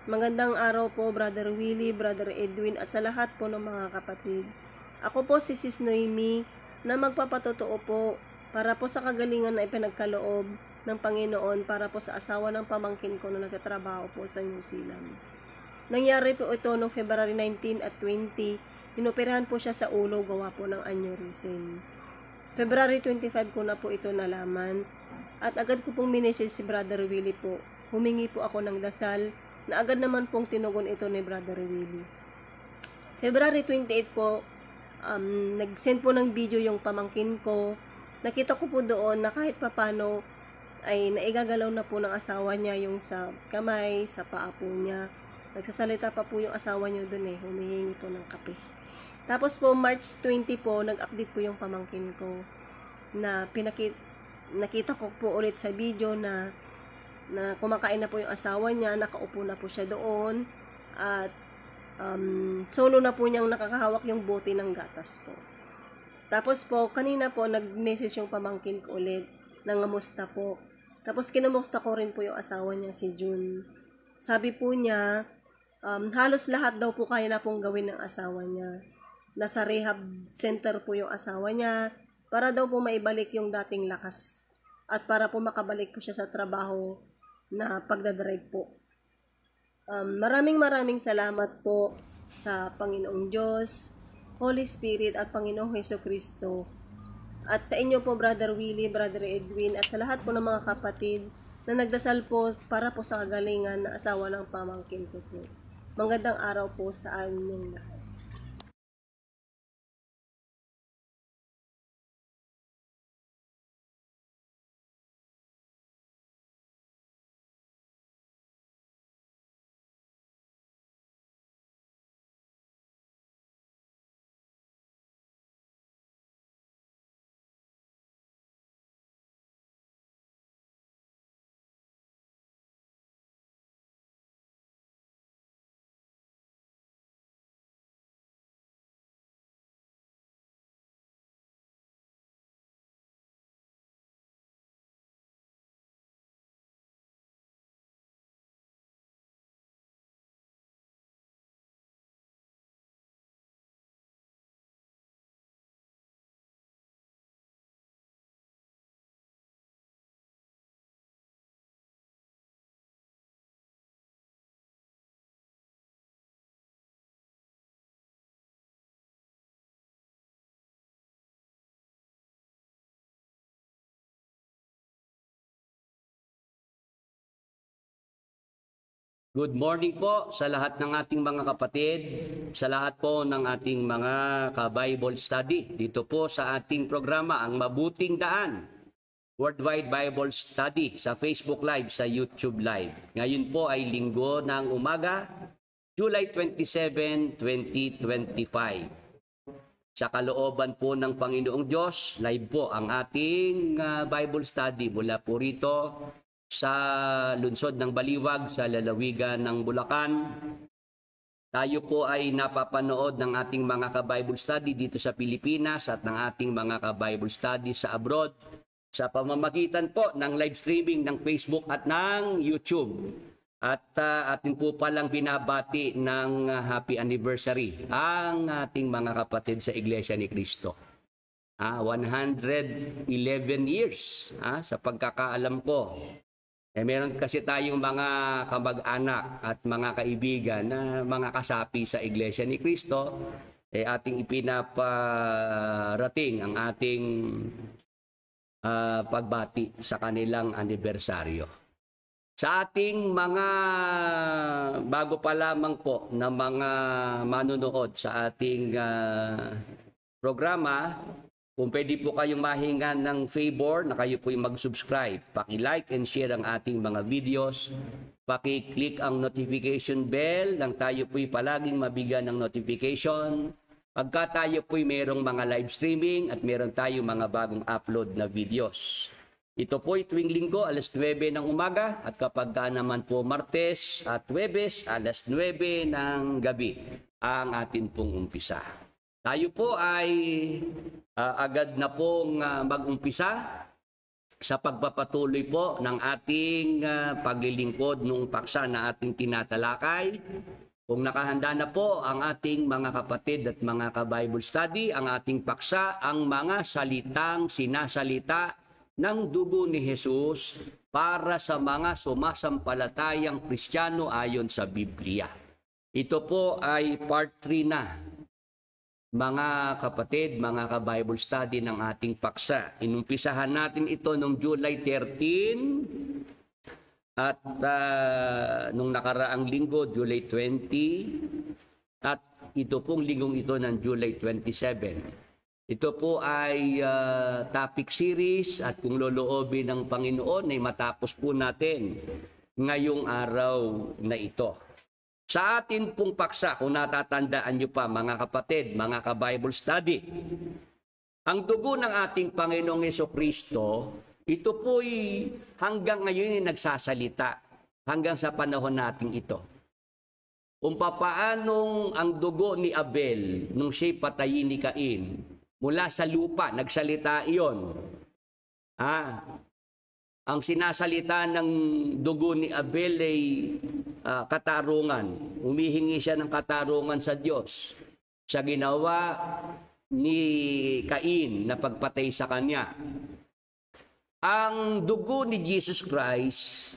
Magandang araw po, Brother Willie, Brother Edwin, at sa lahat po ng mga kapatid. Ako po si Sis Noemi na magpapatotoo po para po sa kagalingan na ipinagkaloob ng Panginoon para po sa asawa ng pamangkin ko na nagtatrabaho po sa New Zealand. Nangyari po ito noong February 19 at 20, inoperahan po siya sa ulo gawa po ng aneurysm. February 25 ko na po ito nalaman at agad ko pong minisage si Brother Willie po. Humingi po ako ng dasal na agad naman pong tinugon ito ni Brother Willie. February 28 po, nag-send po ng video yung pamangkin ko. Nakita ko po doon na kahit papano ay naigagalaw na po ng asawa niya yung sa kamay, sa paa po niya. Nagsasalita pa po yung asawa niya doon humihingi po ng kape. Tapos po, March 20 po, nag-update po yung pamangkin ko na nakita ko po ulit sa video na kumakain na po yung asawa niya, nakaupo na po siya doon, at solo na po niyang nakakahawak yung bote ng gatas po. Tapos po, kanina po, nag-message yung pamangkin ko ulit, nangamusta po. Tapos kinamusta ko rin po yung asawa niya, si June. Sabi po niya, halos lahat daw po kaya na pong gawin ng asawa niya. Nasa rehab center po yung asawa niya, para daw po maibalik yung dating lakas, at para po makabalik po siya sa trabaho na pagdadrive po. Maraming salamat po sa Panginoong Diyos, Holy Spirit at Panginoong Hesukristo. At sa inyo po, Brother Willie, Brother Edwin, at sa lahat po ng mga kapatid na nagdasal po para po sa kagalingan na asawa ng pamangkin ko po. Magandang araw po sa inyong lahat. Good morning po sa lahat ng ating mga kapatid, sa lahat po ng ating mga ka-Bible study. Dito po sa ating programa, Ang Mabuting Daan, Worldwide Bible Study sa Facebook Live, sa YouTube Live. Ngayon po ay linggo ng umaga, July 27, 2025. Sa kalooban po ng Panginoong Diyos, live po ang ating Bible study mula po rito sa lungsod ng Baliwag, sa lalawigan ng Bulacan. Tayo po ay napapanood ng ating mga ka-Bible study dito sa Pilipinas at ng ating mga ka-Bible study sa abroad sa pamamagitan po ng live streaming ng Facebook at ng YouTube. At atin po palang binabati ng happy anniversary ang ating mga kapatid sa Iglesia ni Cristo. 111 years sa pagkakaalam ko. Meron kasi tayong mga kamag-anak at mga kaibigan na mga kasapi sa Iglesia ni Cristo. Ating ipinaparating ang ating pagbati sa kanilang anibersaryo. Sa ating mga bago pa lamang po na mga manunood sa ating programa, kung pwede po kayong mahingan ng favor na kayo po yung mag-subscribe, paki-like and share ang ating mga videos, paki-click ang notification bell nang tayo po palaging mabigyan ng notification. Pagka tayo po mayroong mga live streaming at meron tayong mga bagong upload na videos. Ito po tuwing linggo, alas 9 ng umaga, at kapag naman po Martes at Huwebes, alas 9 ng gabi ang atin pong umpisa. Tayo po ay agad na pong mag-umpisa sa pagpapatuloy po ng ating paglilingkod nung paksa na ating tinatalakay. Kung nakahanda na po ang ating mga kapatid at mga ka-Bible study, ang ating paksa, ang mga salitang sinasalita ng dugo ni Jesus para sa mga sumasampalatayang Kristiyano ayon sa Biblia. Ito po ay part 3 na, mga kapatid, mga ka-Bible study ng ating paksa. Inumpisahan natin ito noong July 13 at nung nakaraang linggo, July 20, at ito pong linggong ito ng July 27. Ito po ay topic series at kung loloobin ng Panginoon ay matapos po natin ngayong araw na ito. Sa atin pong paksa, kung natatandaan nyo pa mga kapatid, mga ka-Bible study, ang dugo ng ating Panginoong Jesucristo, ito po'y hanggang ngayon ay nagsasalita, hanggang sa panahon natin ito. Kung papaanong ang dugo ni Abel nung siya'y patayin ni Cain, mula sa lupa, nagsalita iyon. Ang sinasalita ng dugo ni Abel ay katarungan. Humihingi siya ng katarungan sa Diyos sa ginawa ni Cain na pagpatay sa kanya. Ang dugo ni Jesus Christ,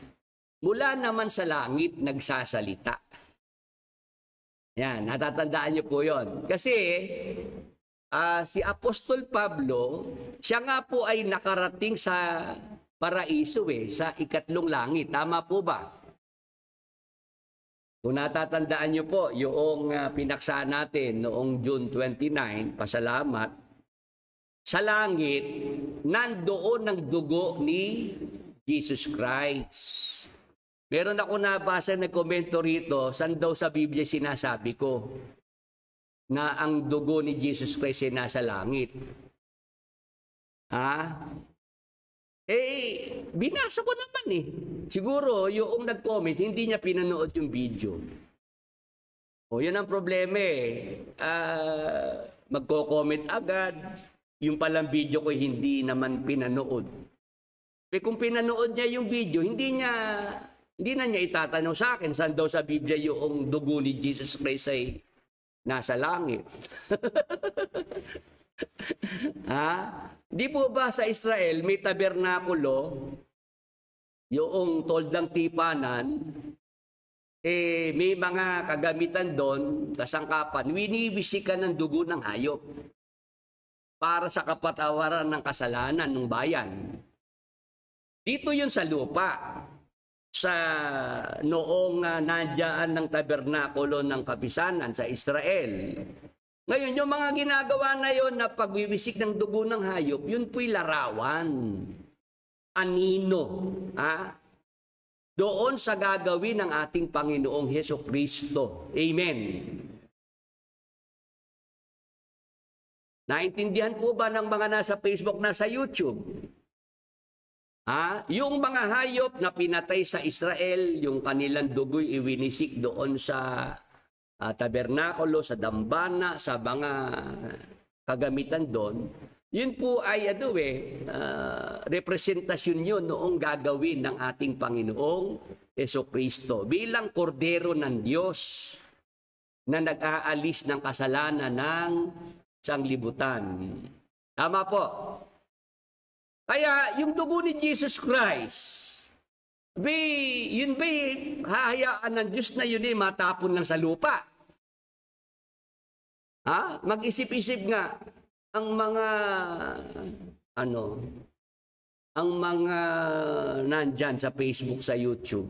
mula naman sa langit, nagsasalita. Yan, natatandaan niyo po yon. Kasi si Apostol Pablo, siya nga po ay nakarating sa paraiso sa ikatlong langit. Tama po ba? Kung natatandaan niyo po, yung pinaksa natin noong June 29, pasalamat, sa langit, nandoon ang dugo ni Jesus Christ. Meron ako nabasa na komento rito, saan daw sa Biblia sinasabi ko na ang dugo ni Jesus Christ ay nasa langit. Binasa ko naman Siguro, yung nag-comment, hindi niya pinanood yung video. Yun ang problema magko-comment agad. Yung palang video ko hindi naman pinanood. Pero kung pinanood niya yung video, hindi na niya itatanong sa akin saan daw sa Biblia yung dugo ni Jesus Christ ay nasa langit. Di po ba sa Israel may tabernakulo, yung toldang tipanan, may mga kagamitan doon, kasangkapan, winibisikan ng dugo ng hayop para sa kapatawaran ng kasalanan ng bayan. Dito yun sa lupa, sa noong nandiyan ng tabernakulo ng kapisanan sa Israel. Ngayon, yung mga ginagawa na yon na pagwiwisik ng dugo ng hayop, yun po'y larawan. Anino. Doon sa gagawin ng ating Panginoong Hesukristo. Amen. Naintindihan po ba ng mga nasa Facebook, nasa YouTube? Yung mga hayop na pinatay sa Israel, yung kanilang dugo'y iwinisik doon sa tabernakulo, sa dambana, sa mga kagamitan doon, yun po ay representasyon yun noong gagawin ng ating Panginoong Jesucristo bilang kordero ng Diyos na nag-aalis ng kasalanan ng sanglibutan. Tama po. Kaya yung dugo ni Jesus Christ, yun ba'y hahayaan ng Diyos na yun matapon lang sa lupa? Mag-isip-isip nga ang mga nandyan sa Facebook, sa YouTube.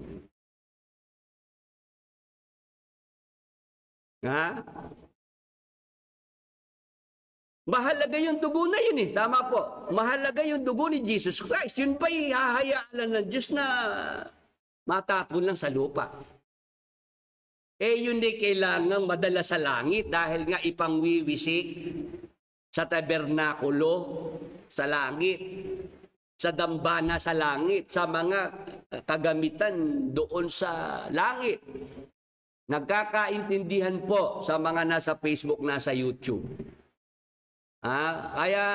Mahalaga yung dugo na yun Tama po. Mahalaga yung dugo ni Jesus Christ. Yun ba'y hahayaan ng Diyos na matapon lang sa lupa? Yun kailangang madala sa langit dahil nga ipangwiwisik sa tabernakulo sa langit, sa dambana sa langit, sa mga kagamitan doon sa langit. Nagkakaintindihan po sa mga nasa Facebook, nasa YouTube. Kaya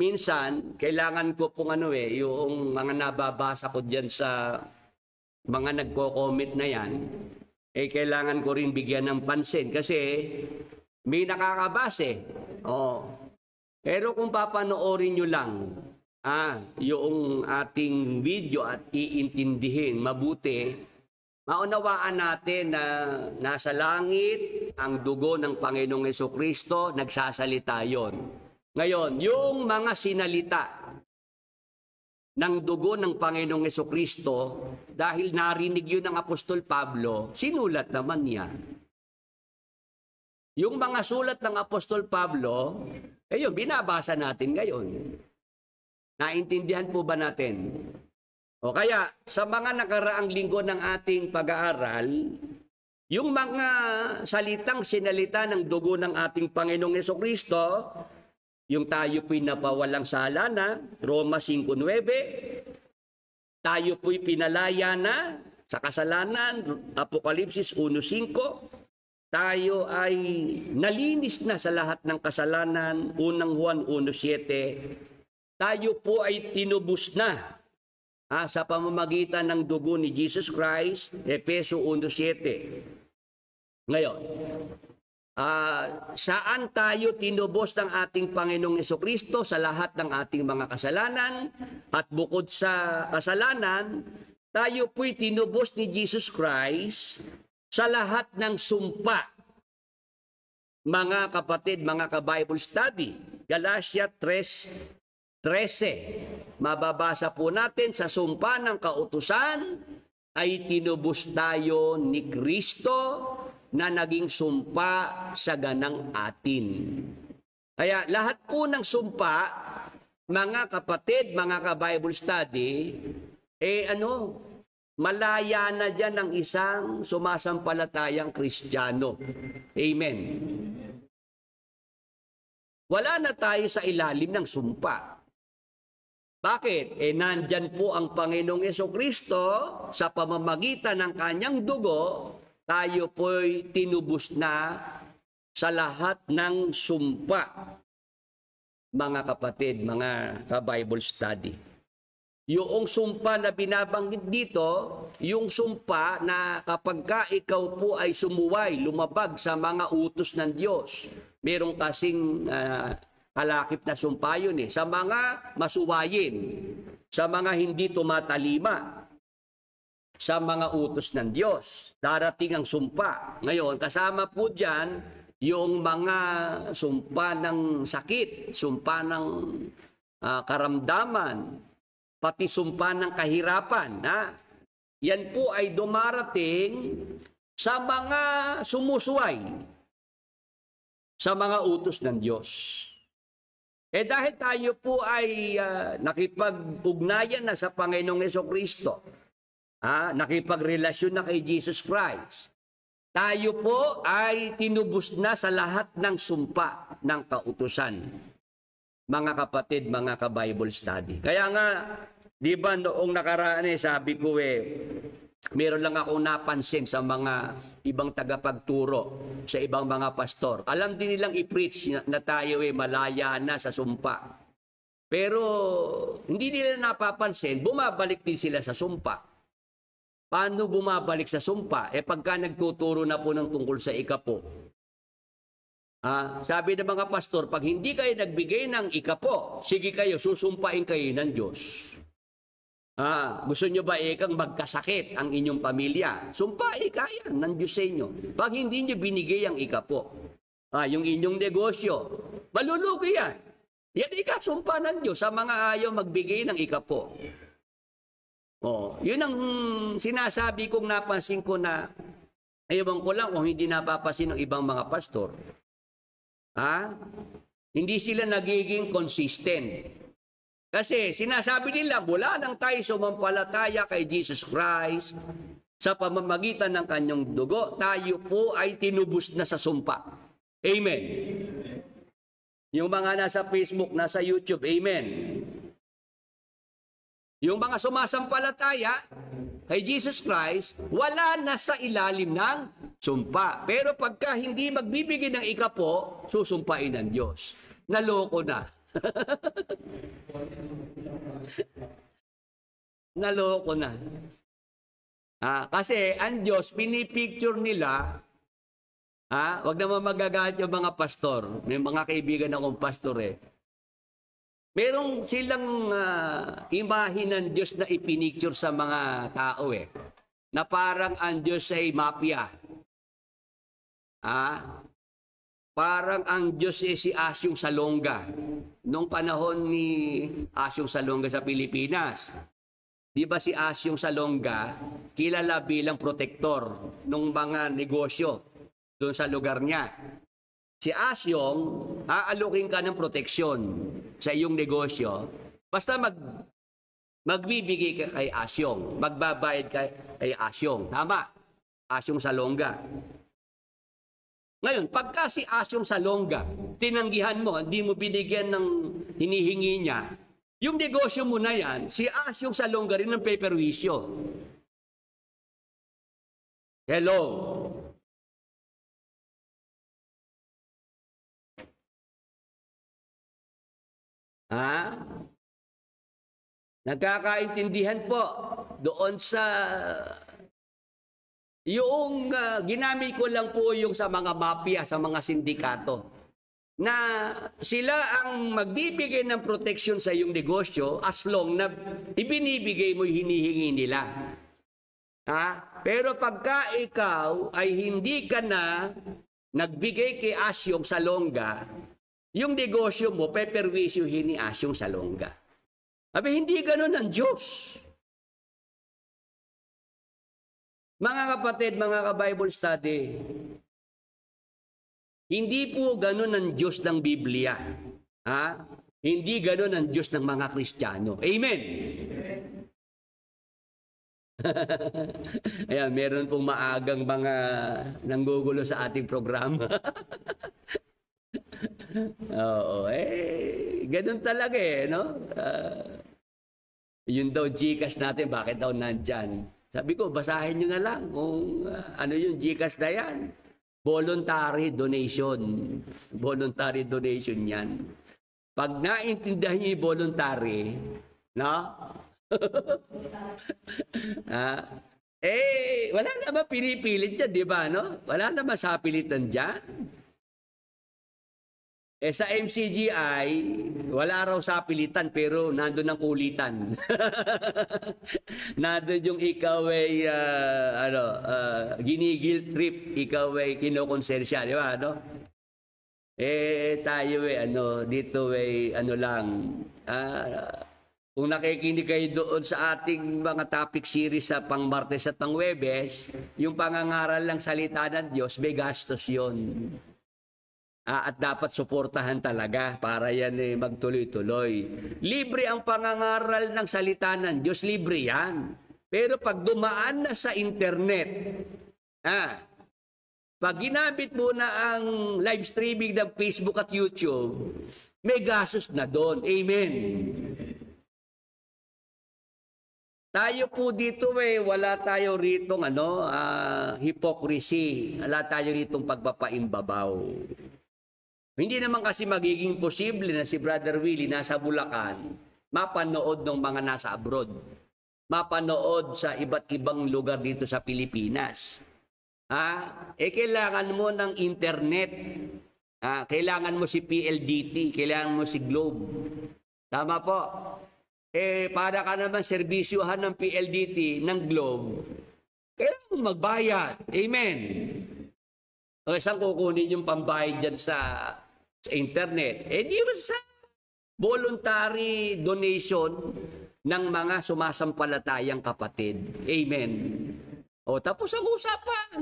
minsan, kailangan ko pong yung mga nababasa ko dyan sa mga nagko-comment na yan, kailangan ko rin bigyan ng pansin kasi may nakakabase. Pero kung papanoorin nyo lang yung ating video at iintindihin mabuti, maunawaan natin na nasa langit ang dugo ng Panginoong Jesucristo, nagsasalita yon. Ngayon, yung mga sinalita ng dugo ng Panginoong Jesucristo, dahil narinig yun ng Apostol Pablo, sinulat naman niya. Yung mga sulat ng Apostol Pablo, ayun, binabasa natin ngayon. Naintindihan po ba natin? O kaya, sa mga nakaraang linggo ng ating pag-aaral, yung mga salitang sinalita ng dugo ng ating Panginoong Jesucristo, yung tayo po'y napawalang sala na, Roma 5:9, tayo po'y pinalaya na sa kasalanan, Apokalipsis 1:5, tayo ay nalinis na sa lahat ng kasalanan, unang Juan 1:7, tayo po ay tinubos na sa pamamagitan ng dugo ni Jesus Christ, Efeso 1:7. Ngayon, saan tayo tinubos ng ating Panginoong Jesucristo? Sa lahat ng ating mga kasalanan, at bukod sa kasalanan, tayo po'y tinubos ni Jesus Christ sa lahat ng sumpa. Mga kapatid, mga ka-Bible study, Galatia 3:13. Mababasa po natin, sa sumpa ng kautusan ay tinubos tayo ni Kristo na naging sumpa sa ganang atin. Kaya lahat po ng sumpa, mga kapatid, mga ka-Bible study, malaya na dyan ng isang sumasampalatayang Kristiyano. Amen. Wala na tayo sa ilalim ng sumpa. Bakit? Nandyan po ang Panginoong Jesucristo sa pamamagitan ng kanyang dugo, tayo po'y tinubos na sa lahat ng sumpa. Mga kapatid, mga ka-Bible study. Yung sumpa na binabanggit dito, yung sumpa na kapag ka ikaw po ay sumuway, lumabag sa mga utos ng Diyos. Merong kasing kalakip na sumpa yun sa mga masuwayin, sa mga hindi tumatalima sa mga utos ng Diyos. Darating ang sumpa. Ngayon, kasama po dyan yung mga sumpa ng sakit, sumpa ng karamdaman, pati sumpa ng kahirapan. Yan po ay dumarating sa mga sumusuway sa mga utos ng Diyos. Dahil tayo po ay nakipag-ugnayan na sa Panginoong Jesucristo, nakipagrelasyon na kay Jesus Christ, tayo po ay tinubos na sa lahat ng sumpa ng kautusan. Mga kapatid, mga ka-Bible study. Kaya nga, di ba noong nakaraan sabi ko meron lang akong napansin sa mga ibang tagapagturo, sa ibang mga pastor. Alam din nilang i-preach na tayo malaya na sa sumpa. Pero hindi nila napapansin, bumabalik din sila sa sumpa. Paano bumabalik sa sumpa? Pagka nagtuturo na po ng tungkol sa ikapo. Sabi ng mga pastor, pag hindi kayo nagbigay ng ikapo, sige kayo, susumpain kayo ng Diyos. Gusto nyo ba ikang magkasakit ang inyong pamilya? Sumpain kaya ng Diyos sa inyo. Pag hindi nyo binigay ang ikapo, yung inyong negosyo, malulugi yan. Yan ikasumpa ng Diyos sa mga ayaw magbigay ng ikapo. Yun ang sinasabi kong napansin ko na, ewan ko lang kung hindi napapansin ng ibang mga pastor. Hindi sila nagiging consistent. Kasi sinasabi nila, wala nang tayo sumampalataya kay Jesus Christ, sa pamamagitan ng kanyang dugo, tayo po ay tinubos na sa sumpa. Amen. Yung mga nasa Facebook, nasa YouTube, amen. Yung mga sumasampalataya kay Jesus Christ, wala na sa ilalim ng sumpa. Pero pagka hindi magbibigay ng ikapo, susumpain ng Diyos. Naloko na. Naloko na. Kasi ang Diyos, pinipicture nila, wag naman magagalit yung mga pastor. May mga kaibigan akong pastor eh. Merong silang imahe ng Diyos na ipinicture sa mga tao eh. Na parang ang Diyos ay mafia. Parang ang Diyos ay si Asyong Salonga. Noong panahon ni Asyong Salonga sa Pilipinas. Di ba si Asyong Salonga kilala bilang protektor ng mga negosyo doon sa lugar niya? Si Asyong, aalukin ka ng proteksyon sa iyong negosyo. Basta magbibigay ka kay Asyong. Magbabayad ka kay Asyong. Tama? Asyong Salonga. Ngayon, pagka si Asyong Salonga, tinanggihan mo, hindi mo binigyan ng hinihingi niya, yung negosyo mo na yan, si Asyong Salonga rin ng peperwisyo. Hello? Nagkakaintindihan po doon sa yung ginamit ko lang po yung sa mga mafia, sa mga sindikato na sila ang magbibigay ng proteksyon sa iyong negosyo as long na ibinibigay mo yung hinihingi nila. Pero pagka ikaw ay hindi ka na nagbigay kay Asyong Salonga, yung negosyo mo, peperwisyuhin ni Asyong Salonga. Hindi ganun ang Diyos. Mga kapatid, mga ka-Bible study, hindi po ganun ang Diyos ng Biblia. Hindi ganun ang Diyos ng mga Kristiyano. Amen! Ayan, meron pong maagang mga nanggugulo sa ating programa. Oo, ganun talaga no? Yun daw Gcash natin, bakit daw nandyan? Sabi ko, basahin nyo na lang kung ano yung Gcash na yan. Voluntary donation. Voluntary donation yan. Pag naintindihan nyo yung voluntary, no? Wala naman pinipilit dyan, di ba? No? Wala naman sapilitan dyan. Sa MCGI, wala raw sapilitan pero nandun ang kulitan. Nandun yung ikaw ay ginigil trip, ikaw ay kinokonsensya, di ba? No? Tayo dito lang. Kung nakikinig kayo doon sa ating mga topic series sa pang Martes at pang Webes, yung pangangaral ng salita ng Diyos, may gastos yun. At dapat suportahan talaga para yan magtuloy-tuloy. Libre ang pangangaral ng salita ng Diyos, libre yan. Pero pag dumaan na sa internet, pag ginamit mo na ang live streaming ng Facebook at YouTube, may gastos na doon. Amen. Tayo po dito wala tayo ritong hypocrisy. Wala tayo ritong pagpapaimbabaw. Hindi naman kasi magiging posible na si Brother Willie nasa Bulacan, mapanood ng mga nasa abroad. Mapanood sa iba't ibang lugar dito sa Pilipinas. Kailangan mo ng internet. Kailangan mo si PLDT, kailangan mo si Globe. Tama po. Para ka naman serbisyuhan ng PLDT, ng Globe, kailangan mo magbayad. Amen. Saan kukunin yung pambayad dyan sa internet? Di ba sa voluntary donation ng mga sumasampalatayang kapatid. Amen. Tapos ang usapan.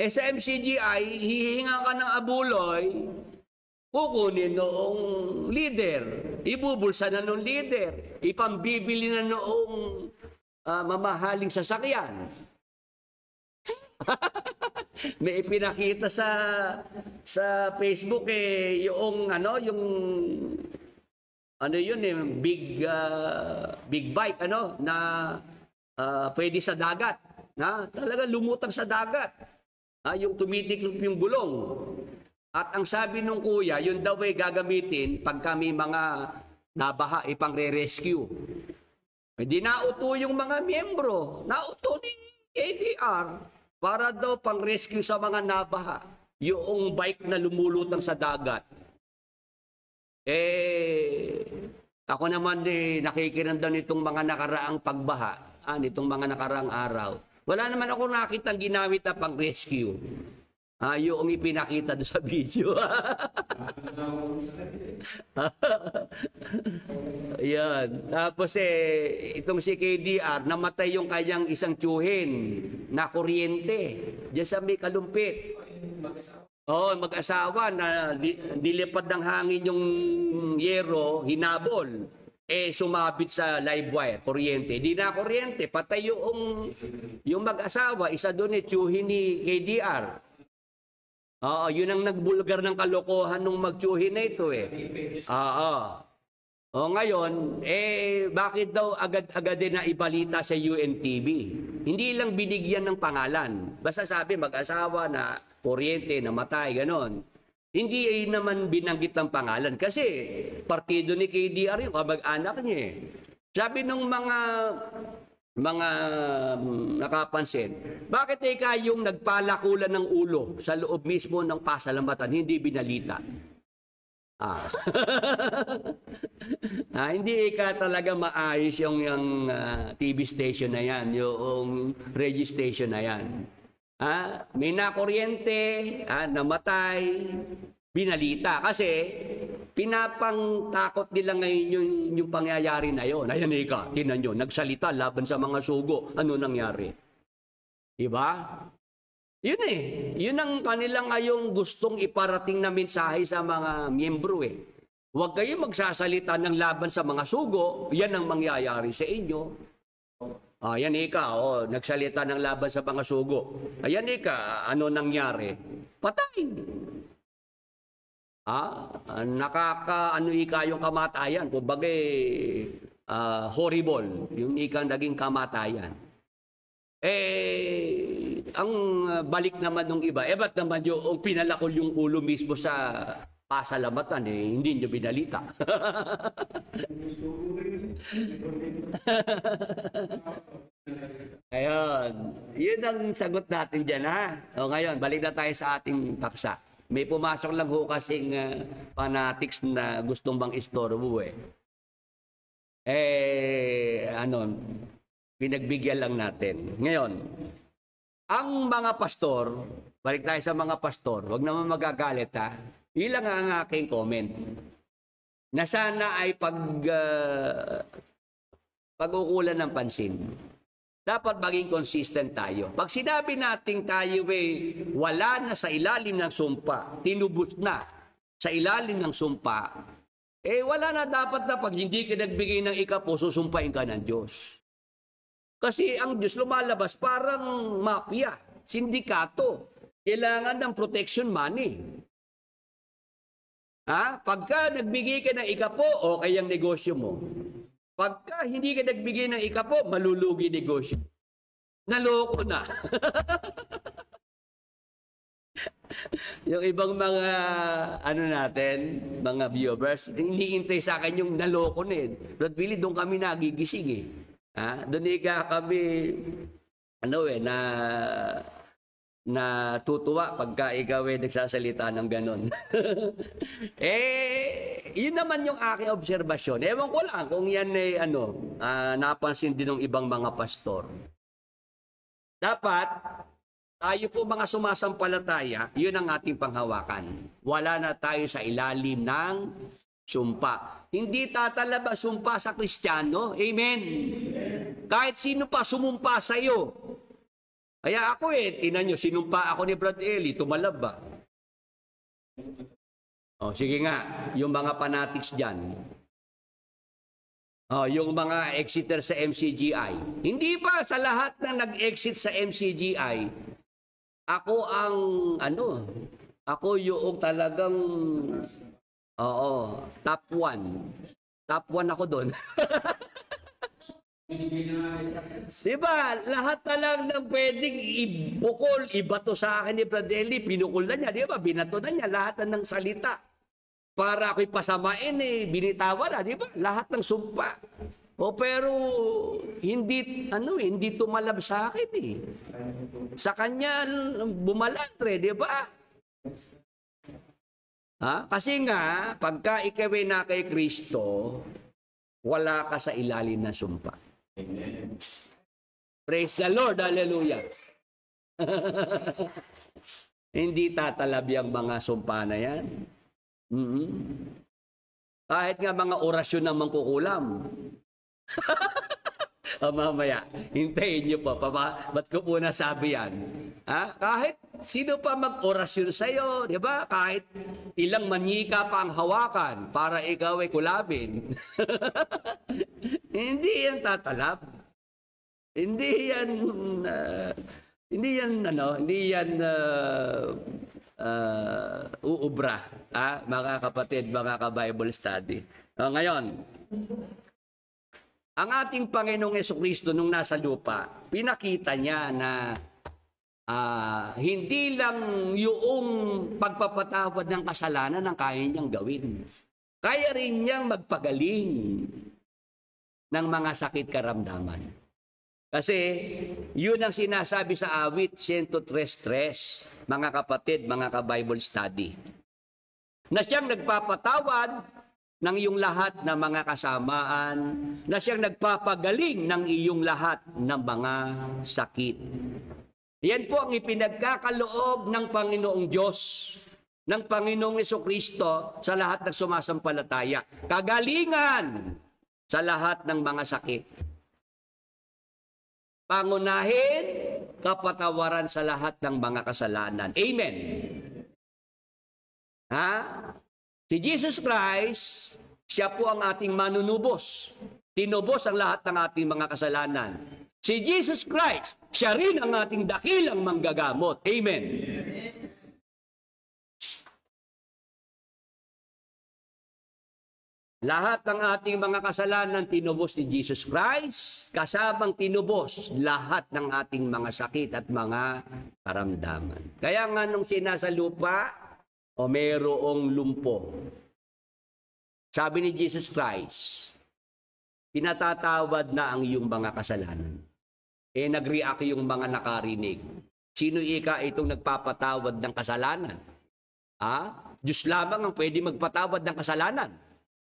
Sa MCGI, hihinga ka ng abuloy, kukunin noong leader, ibubulsa na noong leader, ipambibili na noong mamahaling sasakyan. May ipinakita sa Facebook yung big bike na pwede sa dagat, talaga lumutang sa dagat. Yung tumitiklop yung gulong. At ang sabi nung kuya, yun daw ay gagamitin pag kami mga nabaha, ipang-re-rescue. Hindi nauto yung mga miyembro, nauto ni KDR para daw pang-rescue sa mga nabaha. Yung bike na lumulutang sa dagat. Ako naman nakikiramdam nitong mga nakaraang pagbaha, nitong mga nakaraang araw. Wala naman ako nakitang ginamit na pang-rescue. Yung ipinakita doon sa video. Yan. Tapos itong si KDR, namatay yung kanyang isang tiyuhin na kuryente. Diyan sa may Kalumpit. Mag-asawa na dilipad ng hangin yung yero, hinabol. Sumabit sa live wire, kuryente. Di na kuryente, patay yung mag-asawa, isa doon tiyuhin ni KDR. Yun ang nagbulgar ng kalokohan nung magtiyuhin na ito ngayon, bakit daw agad-agad na ibalita sa UNTV? Hindi lang binigyan ng pangalan. Basta sabi mag-asawa na kuryente, namatay, ganon. Hindi naman binanggit ng pangalan kasi partido ni KDR yung kamag-anak niya. Sabi ng mga nakapansin, bakit yung nagpalakulan ng ulo sa loob mismo ng pasalamatan, hindi binalita? Hindi talaga maayos yung TV station na yan, yung radio station na yan. May nakuryente, namatay, binalita. Kasi pinapangtakot nila ngayon yung pangyayari na yun. Ayan tinan nyo, nagsalita laban sa mga sugo. Ano nangyari? Diba? Yun Yun ang kanilang ngayong gustong iparating na mensahe sa mga miyembro Huwag kayo magsasalita ng laban sa mga sugo, yan ang mangyayari sa inyo. Yan nagsalita ng laban sa mga sugo. Ayan ano nangyari? Patay. Yung kamatayan. Kumbaga, horrible. Yung naging kamatayan. Ang balik naman ng iba, ba't naman yung pinalakol yung ulo mismo sa pasalamatan, hindi nyo binalita. Ayun. Yun ang sagot natin dyan, ngayon, balik na tayo sa ating paksa. May pumasok lang kasing fanatics na gustong bang istorbo pinagbigyan lang natin. Ngayon, ang mga pastor, balik tayo sa mga pastor, wag naman magagalit Yun lang ang aking comment. Na sana ay pag-ukulan ng pansin. Dapat maging consistent tayo. Pag sinabi nating tayo wala na sa ilalim ng sumpa, tinubos na sa ilalim ng sumpa, wala na dapat na pag hindi ka nagbigay ng ikapo, susumpain ka ng Diyos. Kasi ang Diyos lumalabas parang mafia, sindikato. Kailangan ng protection money. Pagka nagbigay ka ng ikapo, okay ang negosyo mo. Pagka hindi ka nagbigay ng ikapo, malulugi negosyo. Naloko na. Yung ibang mga mga viewers, iniintay sa akin yung naloko na But really, doon kami nagigising Doon kami na tutuwa pagka ikaw nagsasalita ng ganon. Yun naman yung aking obserbasyon. Ewan ko lang kung yan napansin din ng ibang mga pastor. Dapat, tayo po mga sumasampalataya, yun ang ating panghawakan. Wala na tayo sa ilalim ng sumpa. Hindi tatalaba sumpa sa Kristiyano. Amen. Kahit sino pa sumumpa sa iyo. Kaya ako tinan nyo, sinumpa ako ni Brad Eli, tumalab ba? Sige nga, yung mga fanatics dyan. Yung mga exiter sa MCGI. Hindi pa sa lahat na nag-exit sa MCGI, ako ako yung talagang, top 1. Top 1 ako doon. Diba? Lahat na lang ng pwedeng ibukol, ibato sa akin ni Bradelli, pinukol na niya, diba? Binato na niya lahat na ng salita. Para ako'y pasamain, binitawan na, diba? Lahat ng sumpa. O pero, hindi tumalab sa akin, Sa kanya, bumalantre, diba? Kasi nga, pagka ikaway na kay Kristo, wala ka sa ilalim na sumpa. Amen. Praise the Lord. Hallelujah. Hindi tatalab yung mga sumpa na yan. Kahit nga mga orasyon na mangkukulam. Mamaya, hintayin niyo po. Ba't ko po nasabi yan? Kahit sino pa mag-orasyon sa'yo, di ba? Kahit ilang manyika pa ang hawakan para ikaw ay kulabin. Hindi yan tatalab. Hindi yan uubra. Mga kapatid, mga ka-Bible study. Ngayon, ang ating Panginoong Jesucristo nung nasa lupa, pinakita niya na hindi lang yung pagpapatawad ng kasalanan ang kaya niyang gawin. Kaya rin niyang magpagaling ng mga sakit karamdaman. Kasi yun ang sinasabi sa awit 103:3, mga kapatid, mga ka-Bible study. Na siyang nagpapatawad ng iyong lahat ng mga kasamaan, na siyang nagpapagaling ng iyong lahat ng mga sakit. Yan po ang ipinagkakaloob ng Panginoong Diyos, ng Panginoong Jesucristo sa lahat ng sumasampalataya. Kagalingan sa lahat ng mga sakit. Pangunahin, kapatawaran sa lahat ng mga kasalanan. Amen. Si Jesus Christ, siya po ang ating manunubos. Tinubos ang lahat ng ating mga kasalanan. Si Jesus Christ, siya rin ang ating dakilang manggagamot. Amen. Lahat ng ating mga kasalanan tinubos ni Jesus Christ, kasamang tinubos lahat ng ating mga sakit at mga karamdaman. Kaya nga nung sinasa lupa, mayroong lumpo. Sabi ni Jesus Christ, pinatatawad na ang iyong mga kasalanan. Nag-react yung mga nakarinig. Sino ika itong nagpapatawad ng kasalanan? Diyos lamang ang pwede magpatawad ng kasalanan.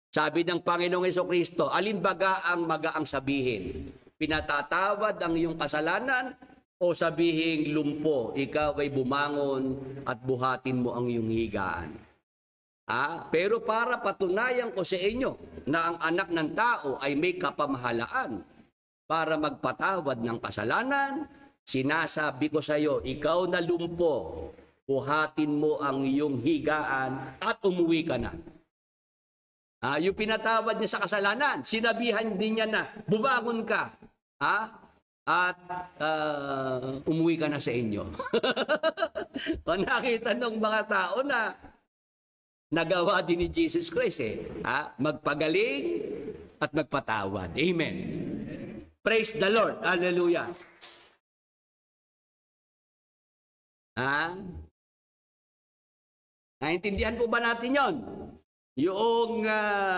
Sabi ng Panginoong Jesucristo, alin baga ang magaang sabihin? Pinatatawad ang iyong kasalanan o sabihing lumpo, ikaw ay bumangon at buhatin mo ang iyong higaan? Pero para patunayan ko sa inyo na ang anak ng tao ay may kapamahalaan para magpatawad ng kasalanan, sinasabi ko sa iyo, ikaw na lumpo, buhatin mo ang iyong higaan at umuwi ka na. Yung pinatawad niya sa kasalanan, sinabihan din niya na, bumangon ka, at umuwi ka na sa inyo. Nakita ng mga tao na nagawa din ni Jesus Christ, magpagaling at magpatawad. Amen. Praise the Lord. Hallelujah. Naintindihan po ba natin yon? Yung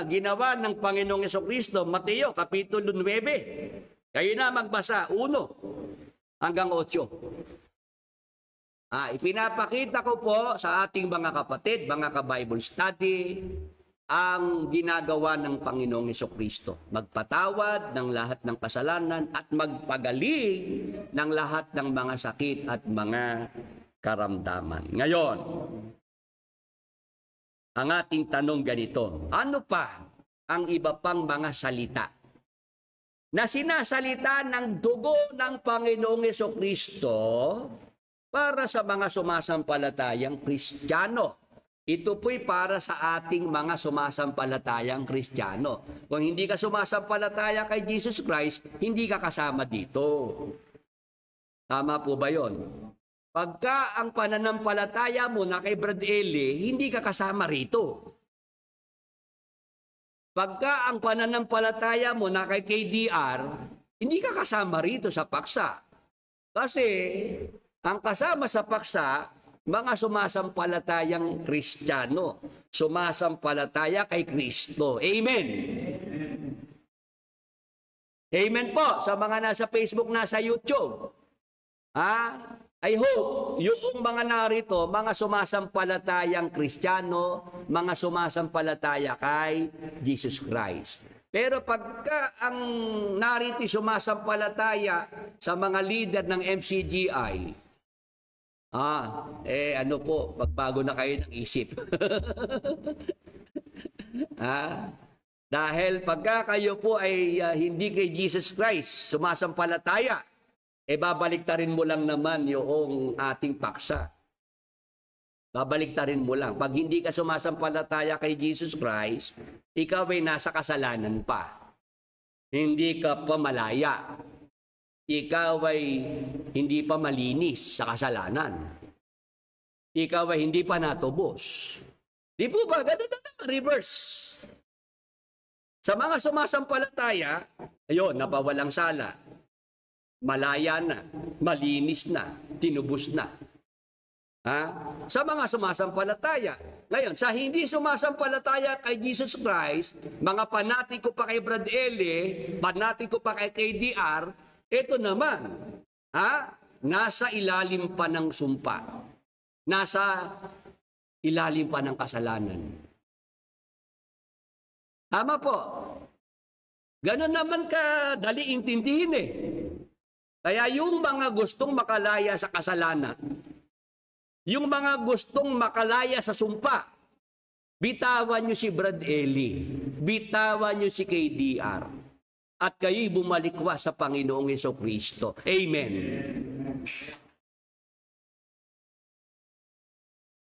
ginawa ng Panginoong Jesucristo, Mateo, Kapitulo 9. Kayo na magbasa, 1 hanggang 8. Ipinapakita ko po sa ating mga kapatid, mga ka-Bible study, ang ginagawa ng Panginoong Jesucristo. Magpatawad ng lahat ng kasalanan at magpagaling ng lahat ng mga sakit at mga karamdaman. Ngayon, ang ating tanong ganito, ano pa ang iba pang mga salita na sinasalita ng dugo ng Panginoong Jesucristo para sa mga sumasampalatayang Kristiyano? Ito po'y para sa ating mga sumasampalatayang Kristiyano. Kung hindi ka sumasampalataya kay Jesus Christ, hindi ka kasama dito. Tama po ba yon? Pagka ang pananampalataya mo na kay Brad Eli, hindi ka kasama rito. Pagka ang pananampalataya mo na kay KDR, hindi ka kasama rito sa paksa. Kasi ang kasama sa paksa, mga sumasampalatayang Kristiyano, sumasampalataya kay Kristo. Amen. Amen po sa mga nasa Facebook, nasa YouTube. I hope yung mga narito, mga sumasampalatayang Kristiyano, mga sumasampalataya kay Jesus Christ. Pero pagka ang narito sumasampalataya sa mga leader ng MCGI, ano po, magbago na kayo ng isip. Dahil pagka kayo po ay hindi kay Jesus Christ sumasampalataya, babaliktarin mo lang naman yung ating paksa. Babaliktarin mo lang. Pag hindi ka sumasampalataya kay Jesus Christ, ikaw ay nasa kasalanan pa. Hindi ka pa malaya. Ikaw ay hindi pa malinis sa kasalanan. Ikaw ay hindi pa natubos. Di po ba? Ganun na naman, reverse. Sa mga sumasampalataya, ayun, napawalang sala. Malaya na, malinis na, tinubos na. Sa mga sumasampalataya. Ngayon, sa hindi sumasampalataya kay Jesus Christ, mga panatiko pa kay Brad Ele, panatiko pa kay KDR, ito naman, nasa ilalim pa ng sumpa. Nasa ilalim pa ng kasalanan. Tama po. Ganon naman kadali intindihin eh. Kaya yung mga gustong makalaya sa kasalanan, yung mga gustong makalaya sa sumpa, bitawan nyo si Brad Eli, bitawan nyo si KDR, at kayo'y bumalikwa sa Panginoong Jesucristo. Amen.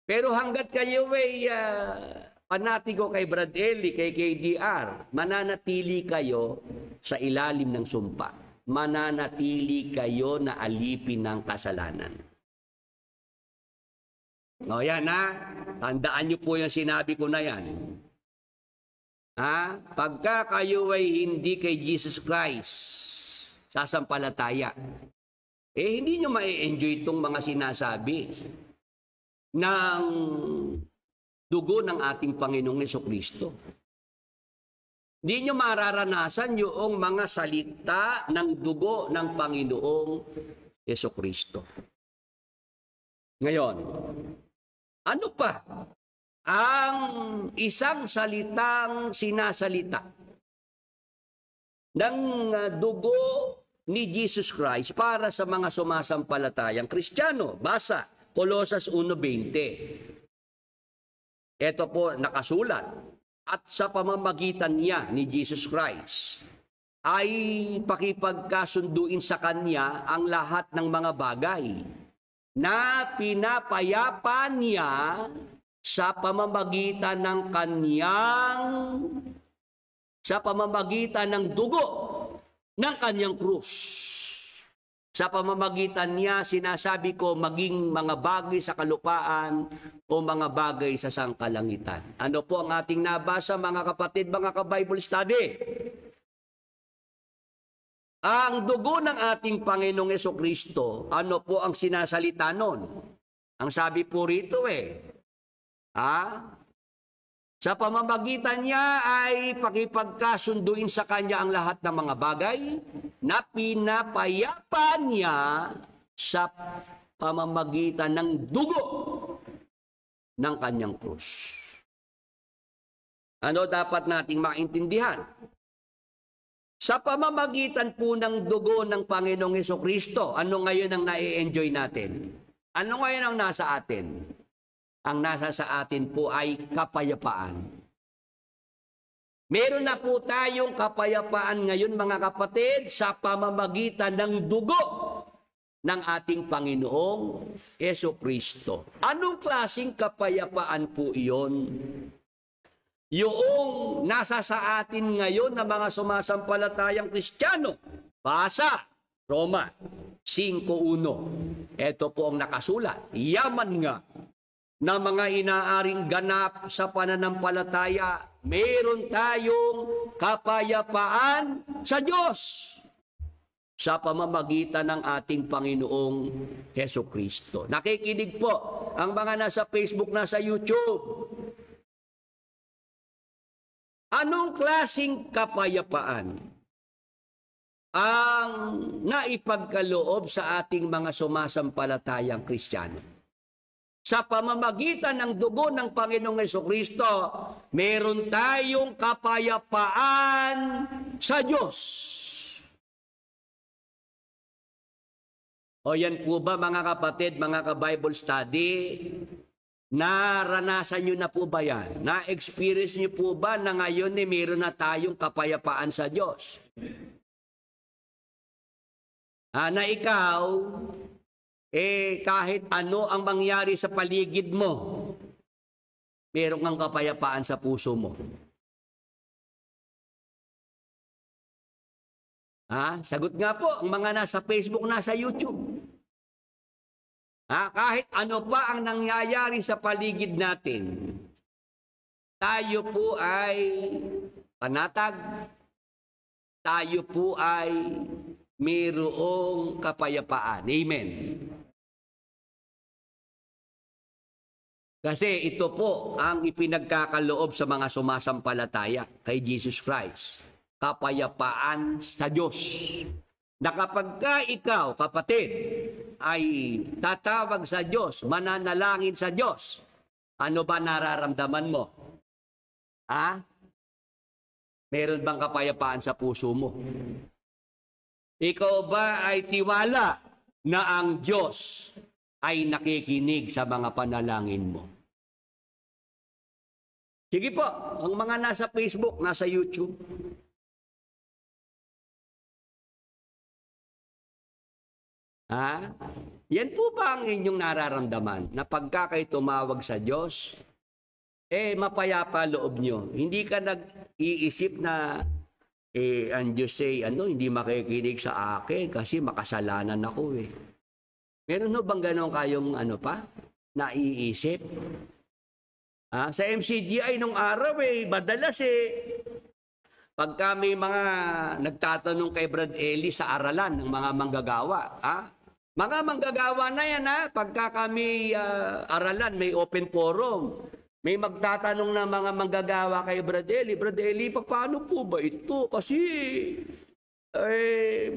Pero hanggat kayo ay panatiko kay Brad Eli, kay KDR, mananatili kayo sa ilalim ng sumpa. Mananatili kayo na alipin ng kasalanan. O yan tandaan nyo po yung sinabi ko na yan. Pagka kayo ay hindi kay Jesus Christ sasampalataya, hindi nyo ma-enjoy itong mga sinasabi ng dugo ng ating Panginoong Jesucristo. Hindi nyo mararanasan yung mga salita ng dugo ng Panginoong Jesucristo. Ngayon, ano pa ang isang salitang sinasalita ng dugo ni Jesus Christ para sa mga sumasampalatayang Kristiyano? Basa, Colosas 1:20. Ito po nakasulat. At sa pamamagitan niya ni Jesus Christ ay pakipagkasunduin sa Kanya ang lahat ng mga bagay na pinapayapa niya sa pamamagitan ng sa pamamagitan ng dugo ng Kanyang krus. Sa pamamagitan niya, sinasabi ko, maging mga bagay sa kalupaan o mga bagay sa sangkalangitan. Ano po ang ating nabasa, mga kapatid, mga ka-Bible study? Ang dugo ng ating Panginoong Jesucristo, ano po ang sinasalita nun? Ang sabi po rito sa pamamagitan niya ay pakipagkasunduin sa Kanya ang lahat ng mga bagay na pinapayapa niya sa pamamagitan ng dugo ng Kanyang krus. Ano dapat nating maintindihan? Sa pamamagitan po ng dugo ng Panginoong Jesucristo, ano ngayon ang nai-enjoy natin? Ano ngayon ang nasa atin? Ang nasa sa atin po ay kapayapaan. Meron na po tayong kapayapaan ngayon, mga kapatid, sa pamamagitan ng dugo ng ating Panginoong Jesucristo. Anong klaseng kapayapaan po iyon? Yung nasa sa atin ngayon na mga sumasampalatayang Kristiyano. Basa, Roma 5:1. Ito po ang nakasulat. Yaman nga na mga inaaring ganap sa pananampalataya, meron tayong kapayapaan sa Diyos. sa pamamagitan ng ating Panginoong Hesukristo. Nakikinig po ang mga nasa Facebook, nasa YouTube. Anong klaseng kapayapaan ang naipagkaloob sa ating mga sumasampalatayang Kristiyano? Sa pamamagitan ng dugo ng Panginoong Hesukristo, meron tayong kapayapaan sa Diyos. O yan po ba mga kapatid, mga ka-Bible study? Naranasan nyo na po ba yan? Na-experience nyo po ba na ngayon meron na tayong kapayapaan sa Diyos? Na ikaw, kahit ano ang mangyari sa paligid mo, meron kang kapayapaan sa puso mo. Sagot nga po, ang mga nasa Facebook, nasa YouTube. Kahit ano pa ang nangyayari sa paligid natin, tayo po ay panatag, tayo po ay mayroong kapayapaan. Amen. Kasi ito po ang ipinagkakaloob sa mga sumasampalataya kay Jesus Christ. Kapayapaan sa Diyos. Na kapag ka ikaw, kapatid, ay tatawag sa Diyos, mananalangin sa Diyos, ano ba nararamdaman mo? Meron bang kapayapaan sa puso mo? Ikaw ba ay tiwala na ang Diyos ay nakikinig sa mga panalangin mo? Sige po, ang mga nasa Facebook, nasa YouTube, yan po ba ang inyong nararamdaman? Na pagka kayo tumawag sa Diyos, mapayapa loob nyo. Hindi ka nag-iisip na, ang Diyos hindi makikinig sa akin kasi makasalanan ako Meron no bang ganon kayong naiisip? Sa MCGI nung araw madalas pagka may mga nagtatanong kay Brad Eli sa aralan ng mga manggagawa, mga manggagawa na yan pagka kami aralan, may open forum. May magtatanong na mga manggagawa kay Brad Eli, paano po ba ito? Kasi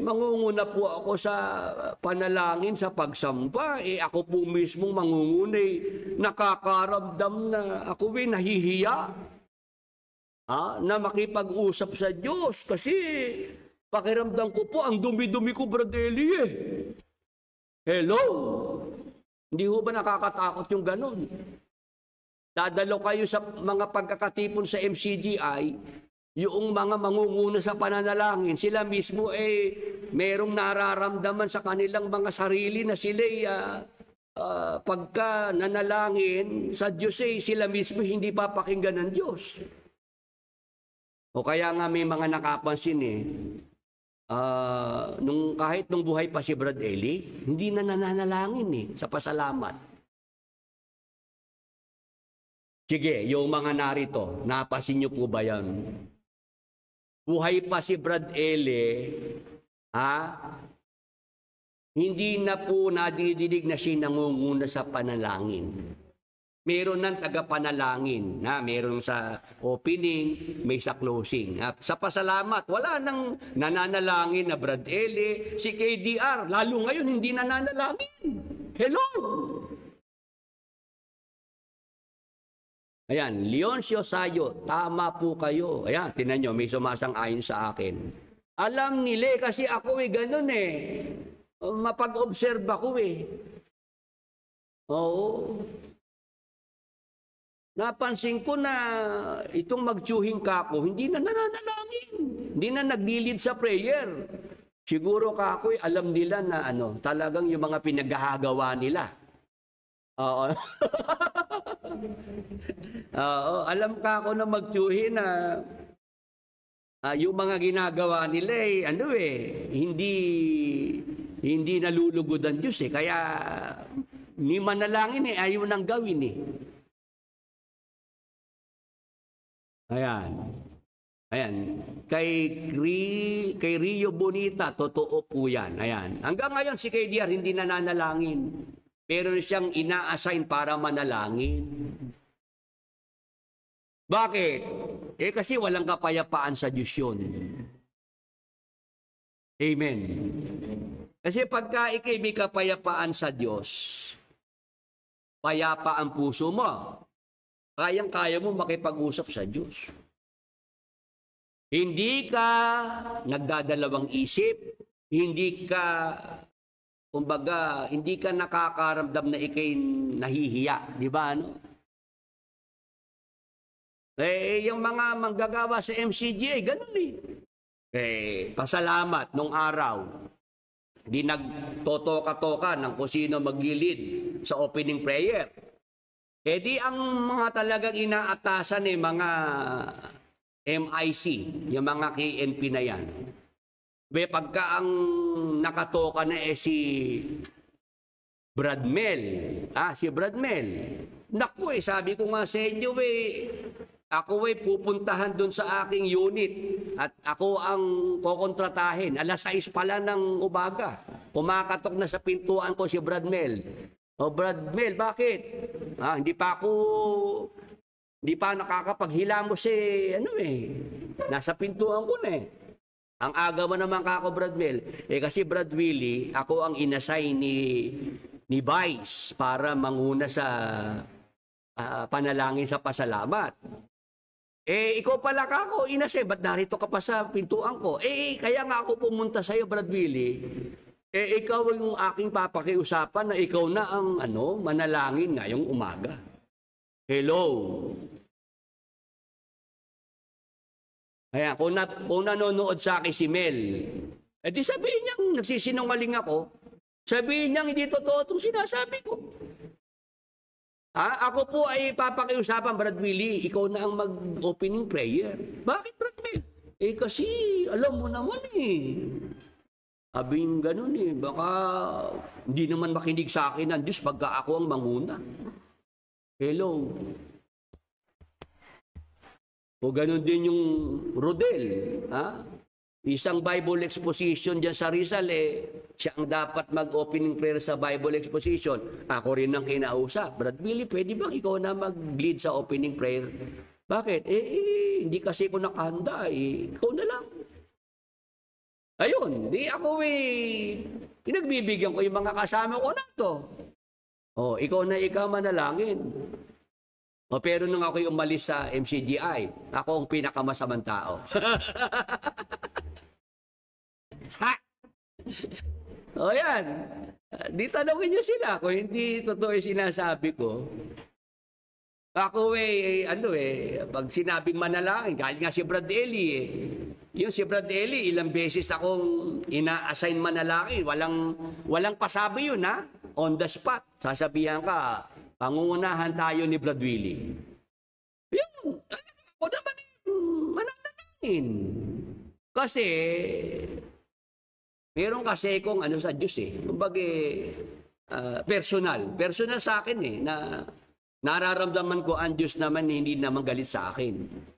mangunguna po ako sa panalangin, sa pagsamba. Ako po mismo mangunguna, nakakaramdam na ako nahihiya na makipag-usap sa Diyos. Kasi pakiramdam ko po, ang dumi-dumi ko, Brad Eli Hello? Hindi ho ba nakakatakot yung ganon? Dadalo kayo sa mga pagkakatipon sa MCGI, yung mga mangunguna sa pananalangin, sila mismo merong nararamdaman sa kanilang mga sarili na sila pagka nanalangin sa Diyos sila mismo hindi papakinggan ng Diyos. O kaya nga may mga nakapansin kahit nung buhay pa si Brad Eli, hindi na nananalangin sa pasalamat. Sige, yung mga narito, napasin niyo po ba yan? Buhay pa si Brad Eli, hindi na po nadidinig na siya nangunguna sa panalangin. Meron ng tagapanalangin, meron sa opening, may sa closing. Sa pasalamat, wala nang nananalangin na Brad Eli, si KDR, lalo ngayon hindi nananalangin. Hello! Ayan, Leoncio Sayo, tama po kayo. Ayan, tinan nyo, may sumasang-ayon sa akin. Alam nila kasi ako ganun mapag-observe ako Oo. Napansin ko na itong magtsuhing kako, hindi na nananalangin. Hindi na naglilid sa prayer. Siguro kako, alam nila na talagang yung mga pinaghahagawa nila. Oo. Oo, alam kako na magtsuhin na yung mga ginagawa nila hindi nalulugod ang Diyos kaya ni manalangin ayaw nang gawin Ayan. Ayan, kay Rio Bonita, totoo po yan. Ayan. Hanggang ngayon si KDR hindi nananalangin. Pero siyang ina-assign para manalangin. Bakit? Kasi walang kapayapaan sa Diyos yun. Amen. Kasi pagka ikay may kapayapaan sa Diyos, payapa ang puso mo. Kayang-kaya mo makipag-usap sa Diyos. Hindi ka nagdadalawang isip, hindi ka, kumbaga, hindi ka nakakaramdam na ikay nahihiya. Di ba, ano? Yung mga manggagawa sa MCGA, ganun eh. Pasalamat nung araw. Di nagtotoka-toka ng kung sino maglilid sa opening prayer. Di ang mga talagang inaatasan mga MIC, yung mga KNP na yan. Pagka ang nakatoka na si Brad Mel, si Brad Mel, naku sabi ko nga sa inyo ako pupuntahan doon sa aking unit at ako ang kokontratahin. 6:00 pala ng umaga. Pumakatok na sa pintuan ko si Brad Mel. O Brad Mel, bakit? Hindi pa nakakapaghilamos nasa pintuan ko na Ang aga mo naman kako, Brad Mel. Kasi Brad Willie, ako ang inassign ni Vice para manguna sa panalangin sa pasalamat. Ikaw pala kako, inassign, ba't narito ka pa sa pintuan ko? Kaya nga ako pumunta sa'yo, Brad Willie. Ikaw yung aking papakiusapan na ikaw na ang manalangin ngayong umaga. Hello. Kaya kung nanonood sa akin si Mel, di sabihin niya nagsisinungaling ako. Sabihin niya hindi totoo itong sinasabi ko. Ako po ay papakiusapan, Brad Willie, ikaw na ang mag-opening prayer. Bakit, Brad Mel? Kasi alam mo naman Sabihin ganun baka hindi naman makinig sa akin ng Diyos pagka ako ang manguna. Hello. O ganun din yung Rodel. Isang Bible exposition dyan sa Rizal, siya ang dapat mag-opening prayer sa Bible exposition. Ako rin ang kinausap. Brad Billy, pwede bang ikaw na mag-lead sa opening prayer? Bakit? Hindi kasi ko nakahanda. Ikaw na lang. Ayun, di ako pinagbibigyan ko yung mga kasama ko na to. Ikaw manalangin. Pero nung ako'y umalis sa MCGI, ako ang pinakamasamang tao. Yan. Di tanongin niyo sila kung hindi totoo yung sinasabi ko. Ako pag sinabing manalangin, kahit nga si Brad Eli yung si Brad Eli, ilang beses akong ina-assign manalangin. Walang pasabi yun, on the spot. Sasabihan ka, pangungunahan tayo ni Brad Willie. Yun, ako naman manalangin. Kasi, meron kasi kung sa Diyos kumbaga, personal. Personal sa akin na nararamdaman ko ang Diyos naman hindi naman galit sa akin.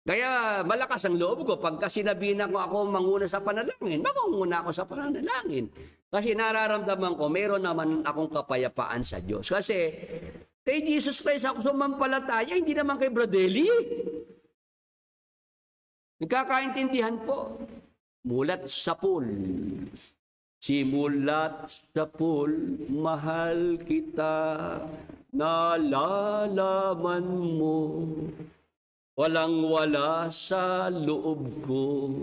Kaya malakas ang loob ko pagka sinabihan ako manguna sa panalangin, manguna ako sa panalangin. Kasi nararamdaman ko, meron naman akong kapayapaan sa Diyos. Kasi kay Jesus Christ ako sumampalataya, hindi naman kay Bradeli. Nagkakaintindihan po. Mulat sa pool. Simulat sa pool, mahal kita, nalalaman mo. Walang-wala sa loob ko,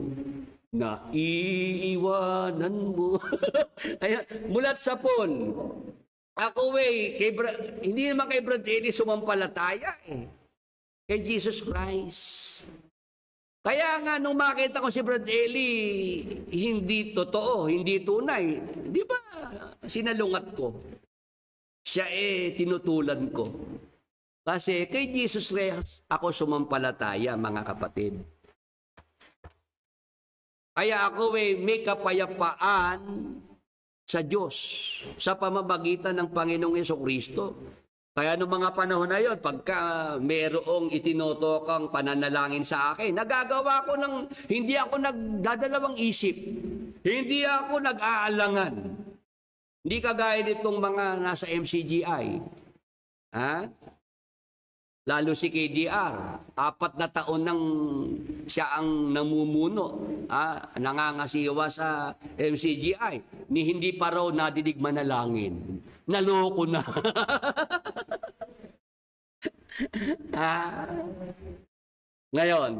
na iiwanan mo. Ayan, mulat sa pool. Ako hindi naman kay Brad Eli sumampalataya kay Jesus Christ. Kaya nga nung makita ko si Brad Eli, hindi totoo, hindi tunay. Di ba sinalungat ko? Siya tinutulan ko. Kasi kay Jesus Christ ako sumampalataya, mga kapatid. Kaya ako may kapayapaan sa Diyos sa pamamagitan ng Panginoong Jesucristo. Kaya noong mga panahon na yon, pagka mayroong itinutokang pananalangin sa akin, nagagawa ko ng, hindi ako nagdadalawang isip. Hindi ako nag-aalangan. Hindi kagaya nitong mga nasa MCGI. Ha? Lalo si KDR, 4 na taon nang siya ang namumuno, nangangasiwa sa MCGI, ni hindi pa raw nadidig manalangin. Naloko na. Ngayon,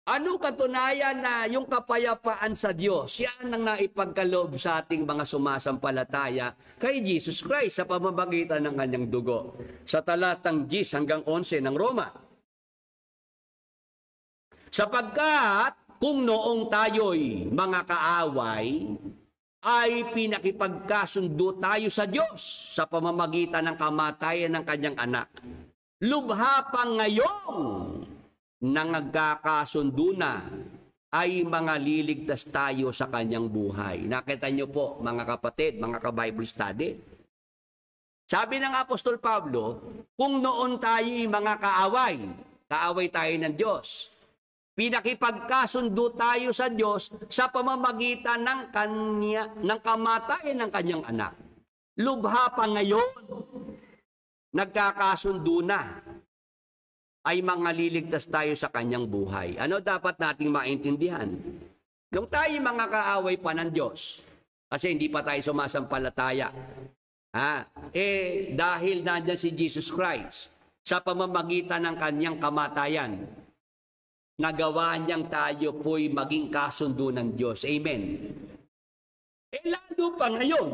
anong katunayan na yung kapayapaan sa Diyos, yan ang naipagkaloob sa ating mga sumasampalataya kay Jesus Christ sa pamamagitan ng kanyang dugo. Sa talatang 10 hanggang 11 ng Roma. Sapagkat kung noong tayo'y mga kaaway, ay pinakipagkasundo tayo sa Diyos sa pamamagitan ng kamatayan ng kanyang anak. Lubha pa ngayong nangagkakasundo na ay mga liligtas tayo sa kanyang buhay. Nakita niyo po, mga kapatid, mga ka-Bible study. Sabi ng Apostol Pablo, kung noon tayo mga kaaway tayo ng Diyos, pinakipagkasundo tayo sa Diyos sa pamamagitan ng kamatayan ng kanyang anak. Lubha pa ngayon, nagkakasundo na, ay mga liligtas tayo sa kanyang buhay. Ano dapat nating maintindihan? Kung tayo mga kaaway pa ng Diyos, kasi hindi pa tayo sumasampalataya, dahil nandiyan si Jesus Christ, sa pamamagitan ng kanyang kamatayan, nagawa niyang tayo po'y maging kasundo ng Diyos. Amen. Lalo pa ngayon.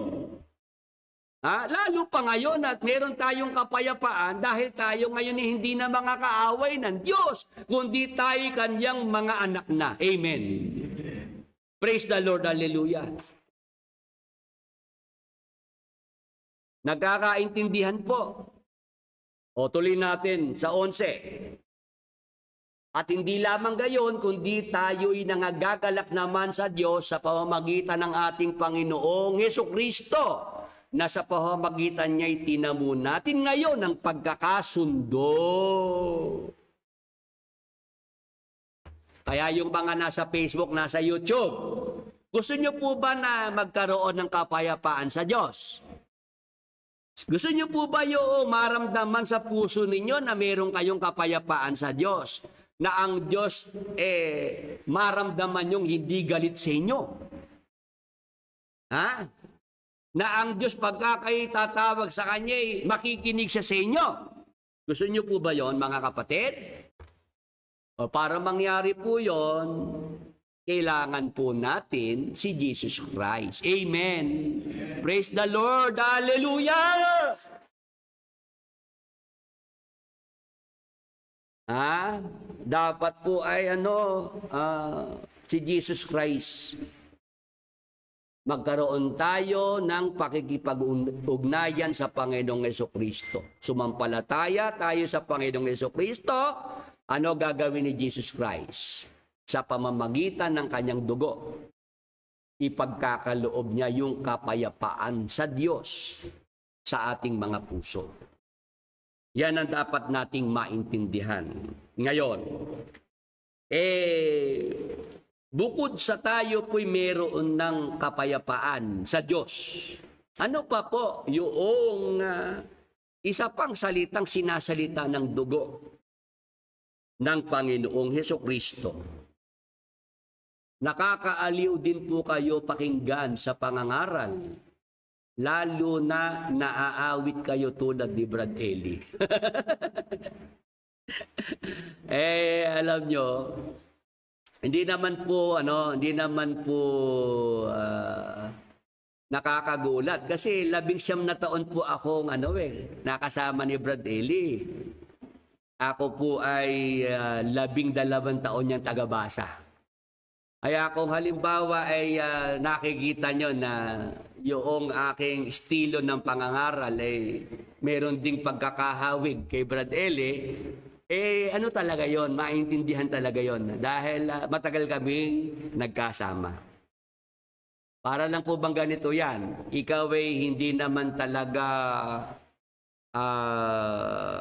Lalo pa ngayon at meron tayong kapayapaan dahil tayo ngayon hindi na mga kaaway ng Diyos, kundi tayo kanyang mga anak na. Amen. Praise the Lord. Hallelujah. Nagkakaintindihan po. O tuloy natin sa 11. At hindi lamang gayon, kundi tayo'y nangagagalak naman sa Diyos sa pamamagitan ng ating Panginoong Hesukristo, na sa pamamagitan niya'y tinamo natin ngayon ang pagkakasundo. Kaya yung mga nasa Facebook, nasa YouTube, gusto niyo po ba na magkaroon ng kapayapaan sa Diyos? Gusto niyo po ba yung maramdaman sa puso ninyo na meron kayong kapayapaan sa Diyos? Na ang Diyos maramdaman yung hindi galit sa inyo. Na ang Diyos pagka kayo tatawag sa Kanya, makikinig siya sa inyo. Gusto niyo po ba yon, mga kapatid? O para mangyari po yon, kailangan po natin si Jesus Christ. Amen. Praise the Lord. Hallelujah! Dapat po ay si Jesus Christ. Magkaroon tayo ng pakikipag-ugnayan sa Panginoong Hesukristo. Sumampalataya tayo sa Panginoong Hesukristo. Ano gagawin ni Jesus Christ? Sa pamamagitan ng kanyang dugo, ipagkakaloob niya yung kapayapaan sa Diyos sa ating mga puso. Yan ang dapat nating maintindihan. Ngayon, bukod sa tayo po'y meron ng kapayapaan sa Diyos, ano pa po yung isa pang salitang sinasalita ng dugo ng Panginoong Hesukristo? Nakakaaliw din po kayo pakinggan sa pangangaral, lalo na naaawit kayo tulad ni Brad Eli. Alam nyo, hindi naman po nakakagulat kasi 19 na taon po akong nakasama ni Brad Eli. Ako po ay 12 taon niyang tagabasa. Kaya kung halimbawa ay nakikita nyo na yung aking estilo ng pangangaral ay meron ding pagkakahawig kay Brad Eli, ano talaga yon, maintindihan talaga yon dahil matagal kaming nagkasama. Para lang po bang ganito yan? Ikaw ay hindi naman talaga,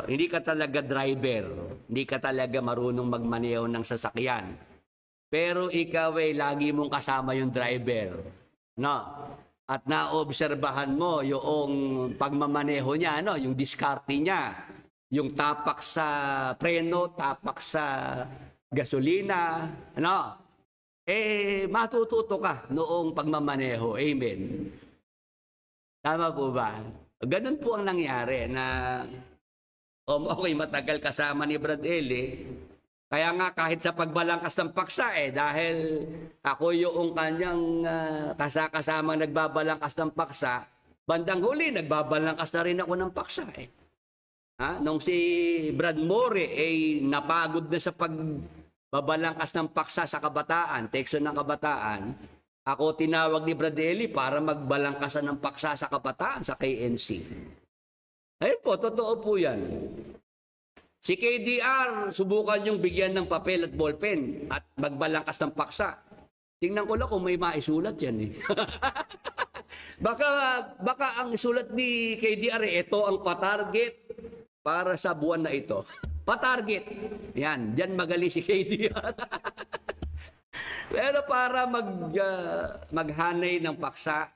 hindi ka talaga driver. Hindi ka talaga marunong magmaneho ng sasakyan. Pero ikaw ay lagi mong kasama yung driver. No? At naobserbahan mo yung pagmamaneho niya, no? Yung diskarte niya. Yung tapak sa preno, tapak sa gasolina, ano? Matututo ka noong pagmamaneho. Amen. Tama po ba? Ganun po ang nangyari na okay, matagal kasama ni Brad Eli. Kaya nga kahit sa pagbalangkas ng paksa dahil ako yung kanyang kasamang nagbabalangkas ng paksa, bandang huli nagbabalangkas na rin ako ng paksa Nung si Brad More napagod na sa pagbabalangkas ng paksa sa kabataan, tekso ng kabataan, ako tinawag ni Brad Eli para magbalangkasan ng paksa sa kabataan sa KNC. Ayun po, totoo po yan. Si KDR, subukan yung bigyan ng papel at ballpen at magbalangkas ng paksa. Tingnan ko lang kung may maisulat yan baka ang isulat ni KDR, ito ang patarget para sa buwan na ito. Patarget. Yan, diyan magaling si KDR. Pero para maghanay ng paksa,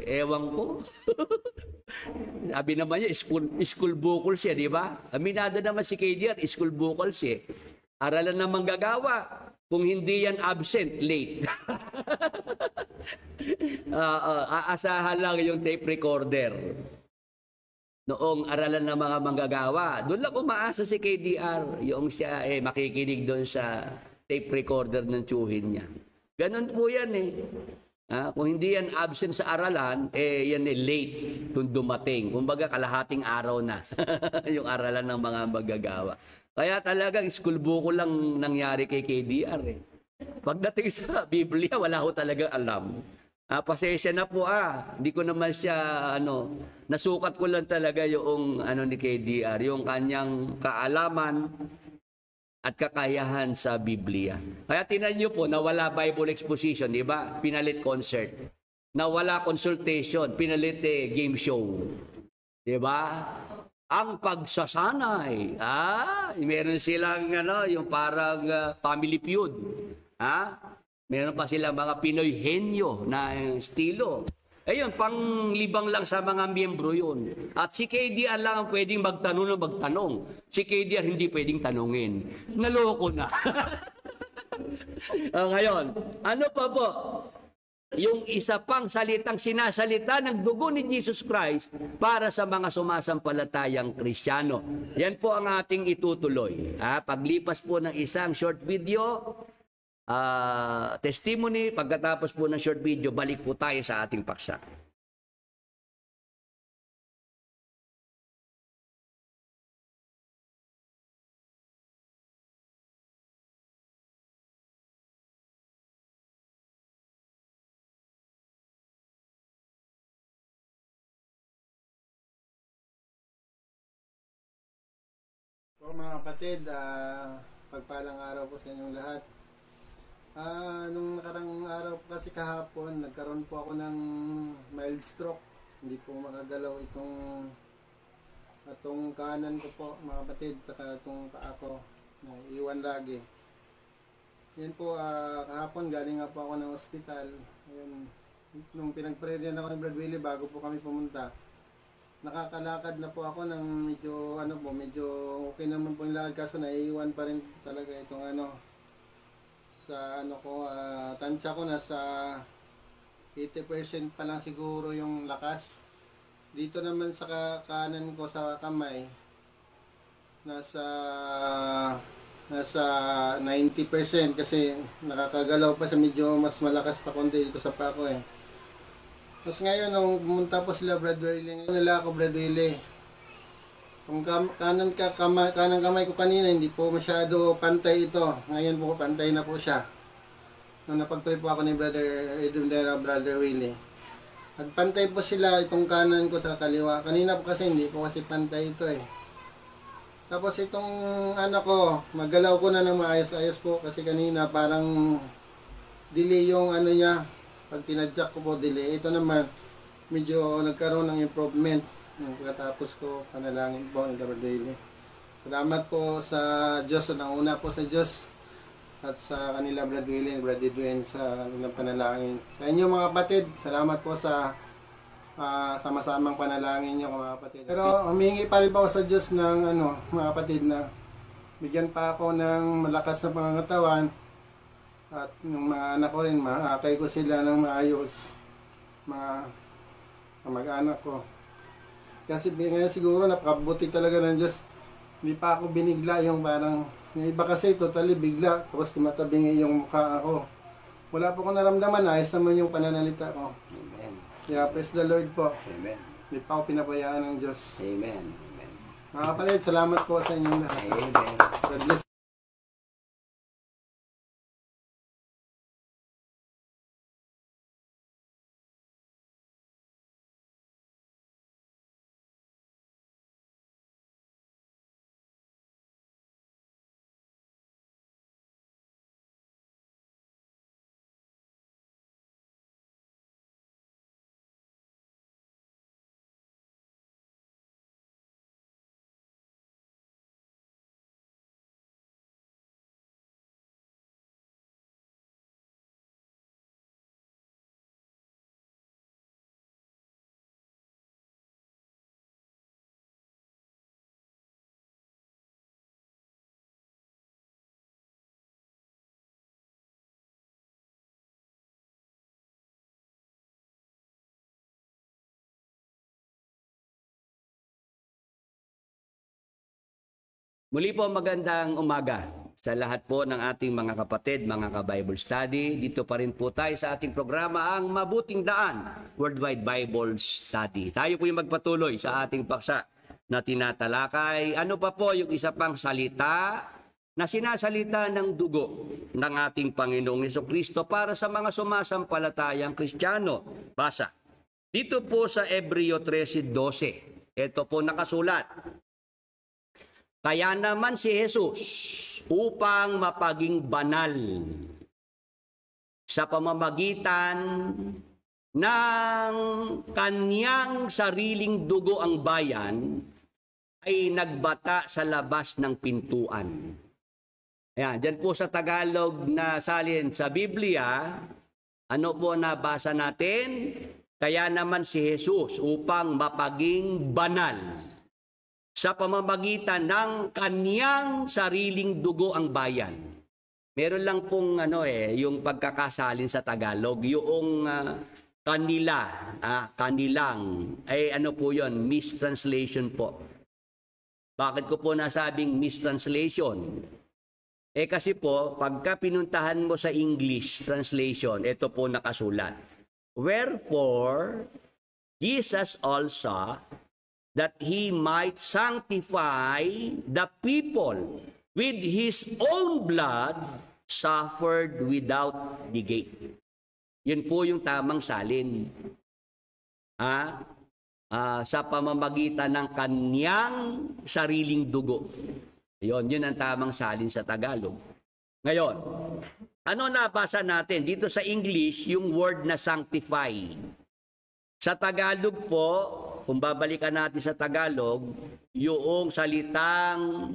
ewan ko. Sabi naman niya, school bukol siya, di ba? Aminado naman si KDR, school bukol siya. Aralan na manggagawa. Kung hindi yan absent, late. Aasahan lang yung tape recorder. Noong aralan ng mga manggagawa, doon lang umaasa si KDR. Yung siya makikinig doon sa tape recorder ng tiyuhin niya. Ganon po yan kung hindi yan absent sa aralan, yan late kung dumating. Kumbaga kalahating araw na yung aralan ng mga manggagawa. Kaya talagang school buko lang nangyari kay KDR Pagdating sa Biblia, wala ko talagang alam. Pasensya na po Hindi ko naman siya nasukat ko lang talaga yung ni KDR, yung kanyang kaalaman at kakayahan sa Biblia. Kaya tinan niyo po, nawala Bible exposition, di ba? Pinalit concert. Nawala consultation, pinalit game show. Di ba? Ang pagsasanay. Meron silang yung parang family feud. Meron pa silang mga Pinoy henyo na estilo. Ayun, panglibang lang sa mga miyembro yun. At si KDR lang ang pwedeng magtanong. Si KDR hindi pwedeng tanungin. Naloko na. Ngayon, ano pa po? Yung isa pang salitang sinasalita ng dugo ni Jesus Christ para sa mga sumasampalatayang Kristiyano. Yan po ang ating itutuloy. Paglipas po ng isang short video, testimony, pagkatapos po ng short video, balik po tayo sa ating paksa. Mga kapatid, pagpalang araw po sa inyong lahat. Nung nakarang araw po kasi kahapon, nagkaroon po ako ng mild stroke. Hindi po makagalaw itong kanan ko po, mga kapatid, saka itong paa ko, iwan lagi. Yan po, kahapon galing nga po ako ng ospital. Ayun, nung pinag-pray-din ako ng Brad Willie bago po kami pumunta, nakakalakad na po ako ng medyo okay naman po yung lakad, kaso naiiwan pa rin talaga itong sa tansya ko nasa 80% pa lang siguro yung lakas. Dito naman sa kanan ko sa kamay nasa 90% kasi nakakagalaw pa siya, medyo mas malakas pa konti dito sa pako Tapos ngayon, nung pumunta po sila Brad Willie, ngayon nila ako Brad Willie. Kung kanang kamay ko kanina, hindi po masyado pantay ito. Ngayon po pantay na po siya. Nung napag-pray po ako ni Brother Edwin Dera, Brother Willie. Nagpantay po sila itong kanan ko sa kaliwa. Kanina po kasi hindi po kasi pantay ito Tapos itong ko, magalaw ko na ng maayos-ayos po kasi kanina parang delay yung niya. pag tinadyak ko po delay. Ito naman, medyo nagkaroon ng improvement. Yung pagkatapos ko, panalangin po ng Brother Willie. Salamat po sa Diyos, unang-una po sa Diyos at sa kanila Brother Willie, Brother Edwin sa ilang panalangin. Sa inyo mga kapatid, salamat po sa sama-samang panalangin niyo mga kapatid. Pero humingi pa rin po ako sa Diyos ng mga kapatid na bigyan pa ako ng malakas na pangangatawan at yung mga anak ko rin, maakay ko sila ng maayos, mga kamag-anak ko. Kasi ngayon siguro napakabuti talaga ng Diyos. Hindi pa ako binigla yung parang, yung iba kasi totally bigla, tapos tumatabingi yung mukha ako. Wala po akong naramdaman, ayos naman yung pananalita ko. Amen. Kaya praise the Lord po. Amen. Hindi pa ako pinabayaan ng Diyos. Amen. Amen. Mga kapatid, salamat po sa inyong lahat. Amen. God bless. Muli po magandang umaga sa lahat po ng ating mga kapatid, mga ka-Bible study. Dito pa rin po tayo sa ating programa, ang Mabuting Daan, Worldwide Bible Study. Tayo po yung magpatuloy sa ating paksa na tinatalakay. Ano pa po yung isa pang salita na sinasalita ng dugo ng ating Panginoong Hesukristo para sa mga sumasampalatayang Kristiyano. Basa. Dito po sa Hebreo 13:12. Ito po nakasulat. Kaya naman si Jesus upang mapaging banal sa pamamagitan ng kanyang sariling dugo ang bayan ay nagbata sa labas ng pintuan. Ayan, dyan po sa Tagalog na salin sa Biblia, ano po nabasa natin? Kaya naman si Jesus upang mapaging banal sa pamamagitan ng kaniyang sariling dugo ang bayan. Meron lang pong yung pagkakasalin sa Tagalog, yung kanilang, ay ano po yon, mistranslation po. Bakit ko po nasabing mistranslation? Kasi po, pagka pinuntahan mo sa English translation, ito po nakasulat. Wherefore, Jesus also, that he might sanctify the people with his own blood, suffered without decay. Yun po yung tamang salin. Sa pamamagitan ng kanyang sariling dugo. Yun ang tamang salin sa Tagalog. Ngayon, ano nabasa natin? Dito sa English, yung word na sanctify. Sa Tagalog po, kung babalikan natin sa Tagalog, yung salitang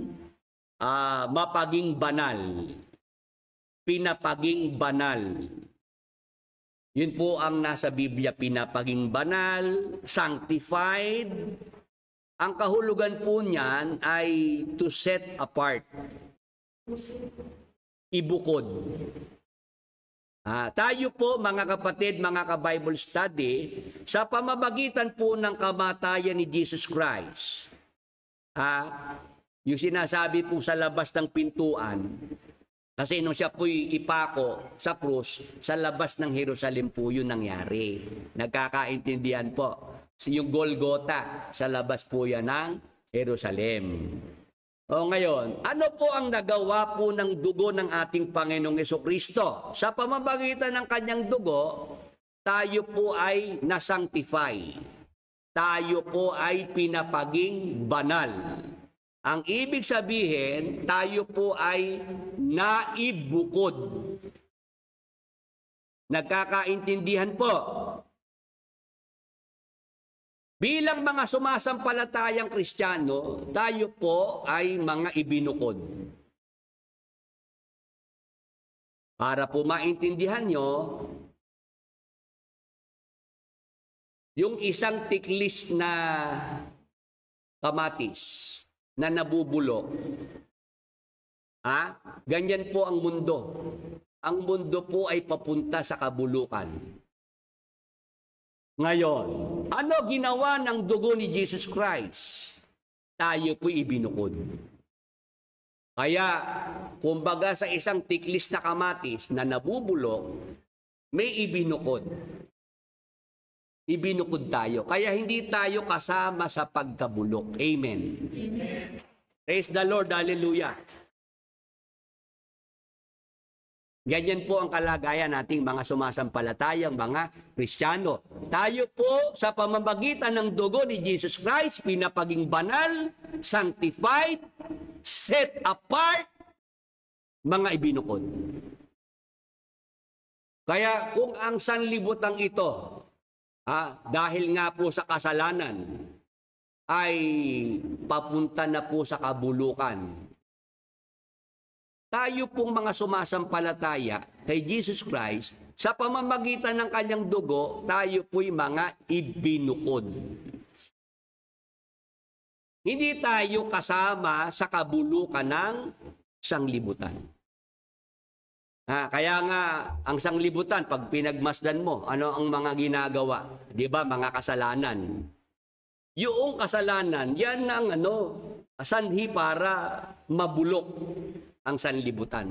mapaging banal, pinapaging banal. Yun po ang nasa Biblia, pinapaging banal, sanctified. Ang kahulugan po niyan ay to set apart, ibukod. Tayo po mga kapatid, mga ka-Bible study, sa pamamagitan po ng kamatayan ni Jesus Christ, yung sinasabi po sa labas ng pintuan, kasi nung siya po'y ipako sa krus, sa labas ng Jerusalem po yun nangyari. Nagkakaintindihan po. Yung Golgotha, sa labas po yan ng Jerusalem. Ngayon, ano po ang nagawa po ng dugo ng ating Panginoong Hesukristo? Sa pamamagitan ng kanyang dugo, tayo po ay nasanctify. Tayo po ay pinapaging banal. Ang ibig sabihin, tayo po ay naibukod. Nagkakaintindihan po. Bilang mga sumasampalatayang Kristiyano, tayo po ay mga ibinukod. Para po maintindihan nyo, yung isang tiklis na kamatis na nabubulok, ganyan po ang mundo. Ang mundo po ay papunta sa kabulukan. Ngayon, ano ginawa ng dugo ni Jesus Christ? Tayo po ibinukod. Kaya, kumbaga sa isang tiklis na kamatis na nabubulok, may ibinukod. Ibinukod tayo. Kaya hindi tayo kasama sa pagkabulok. Amen. Amen. Praise the Lord. Hallelujah. Ganyan po ang kalagayan nating mga sumasampalatayang mga Kristiyano. Tayo po sa pamamagitan ng dugo ni Jesus Christ, pinapaging banal, sanctified, set apart, mga ibinukod. Kaya kung ang sanlibutan ito, dahil nga po sa kasalanan, ay papunta na po sa kabulukan, tayo pong mga sumasampalataya kay Jesus Christ, sa pamamagitan ng kanyang dugo, tayo po'y mga ibinukod. Hindi tayo kasama sa kabulukan ng sanglibutan. Kaya nga, ang sanglibutan, pag pinagmasdan mo, ano ang mga ginagawa? Di ba, mga kasalanan. Yung kasalanan, yan ang sanhi para mabulok ang sanlibutan.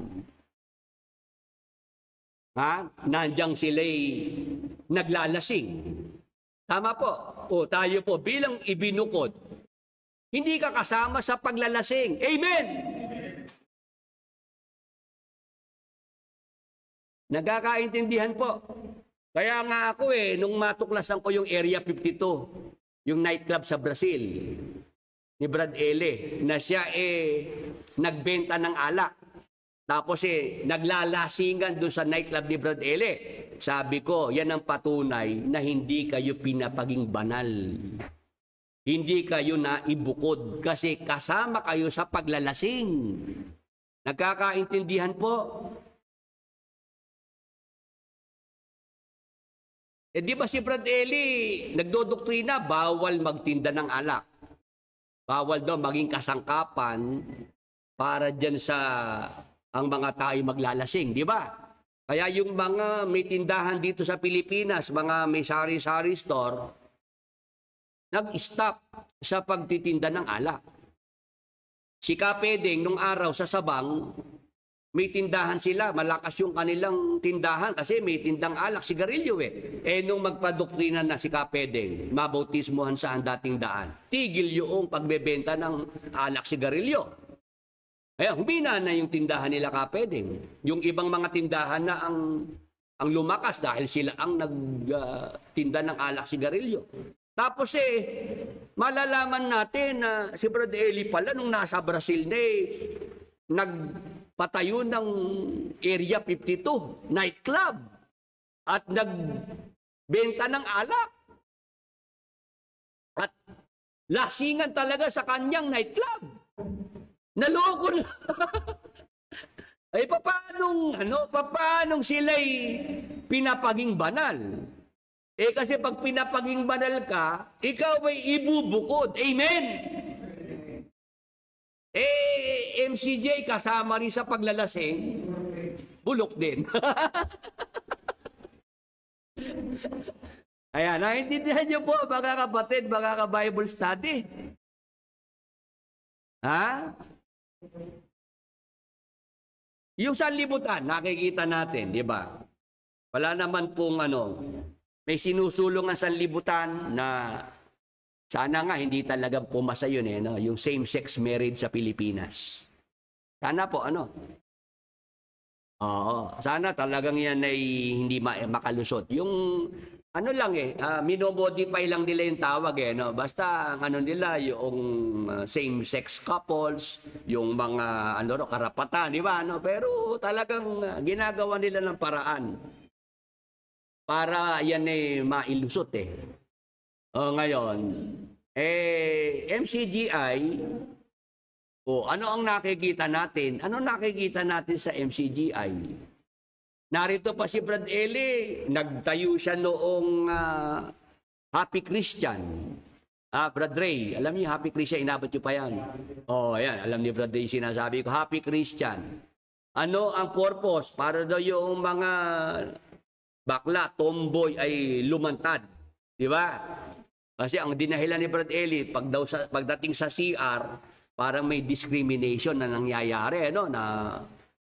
Nandiyan sila'y naglalasing. Tama po. O tayo po bilang ibinukod, hindi ka kasama sa paglalasing. Amen! Nagkakaintindihan po. Kaya nga ako nung matuklasan ko yung Area 52, yung nightclub sa Brazil, ni Brad Ele, na siya nagbenta ng alak. Tapos naglalasingan doon sa nightclub ni Brad Ele. Sabi ko, yan ang patunay na hindi kayo pinapaging banal. Hindi kayo naibukod kasi kasama kayo sa paglalasing. Nagkakaintindihan po? Di ba si Brad Ele nagdodoktrina, bawal magtinda ng alak. Bawal daw maging kasangkapan para dyan sa ang mga tayo maglalasing, di ba? Kaya yung mga may tindahan dito sa Pilipinas, mga may sari-sari store, nag-stop sa pagtitinda ng alak. Si Kapedeng, nung araw sa Sabang, may tindahan sila, malakas yung kanilang tindahan kasi may tindang alak, sigarilyo nung magpadoktrina na si Kapedeng, mabautismuhan sa ang dating daan, tigil yung pagbebenta ng alak, sigarilyo. Kaya humina na yung tindahan nila Kapedeng. Yung ibang mga tindahan na ang lumakas dahil sila ang nagtinda ng alak, sigarilyo. Tapos malalaman natin na si Brad Eli pala nung nasa Brazil na nagpatayo ng Area 52, nightclub, at nagbenta ng alak. At lasingan talaga sa kanyang nightclub. Naloko na. Ay paanong sila'y pinapaging banal? Kasi pag pinapaging banal ka, ikaw ay ibubukod. Amen? MCJ kasama rin sa paglalasing, bulok din. Ayan, naintindihan niyo po, mga kapatid, mga ka-Bible study. Yung sanlibutan, nakikita natin, di ba? Wala naman pong may sinusulong ang sanlibutan na sana nga hindi talaga pumasa yun yung same-sex marriage sa Pilipinas. Sana po, Oo, sana talagang yan ay hindi makalusot. Yung minomodify lang nila yung tawag Basta ang nila yung same-sex couples, yung mga karapatan, di ba? Pero talagang ginagawa nila ng paraan para yan mailusot eh. O ngayon, MCGI, ano ang nakikita natin? Ano nakikita natin sa MCGI? Narito pa si Brad Eli, nagtayo siya noong Happy Christian. Brad Ray, alam niyo Happy Christian, inabot niyo pa yan. Ayan, alam ni Brad Ray sinasabi ko, Happy Christian. Ano ang purpose? Para daw yung mga bakla, tomboy ay lumantad. Di ba? Kasi ang dinahilan ni Brad Eli, pagdating sa CR, parang may discrimination na nangyayari, no? Na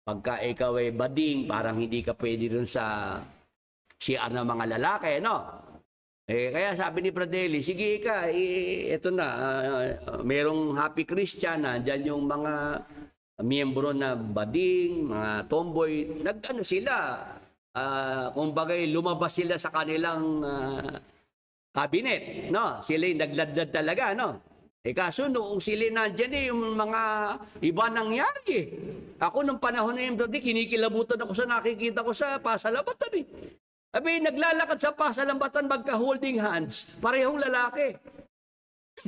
pagka ikaw ay bading, parang hindi ka pwede rin sa CR ng mga lalaki, no? Kaya sabi ni Brad Eli, sige ka, eto na, merong Happy Christian, dyan yung mga miyembro na bading, mga tomboy, nag-ano sila, kumbagay lumabas sila sa kanilang cabinet, no? Sila yung nagladlad talaga, no? Kaso noong sila nandyan yung mga iba nangyari. Ako nung panahon na yung brother, kinikilabutan ako sa nakikita ko sa pasalambatan Abi, naglalakad sa pasalambatan magka-holding hands, parehong lalaki.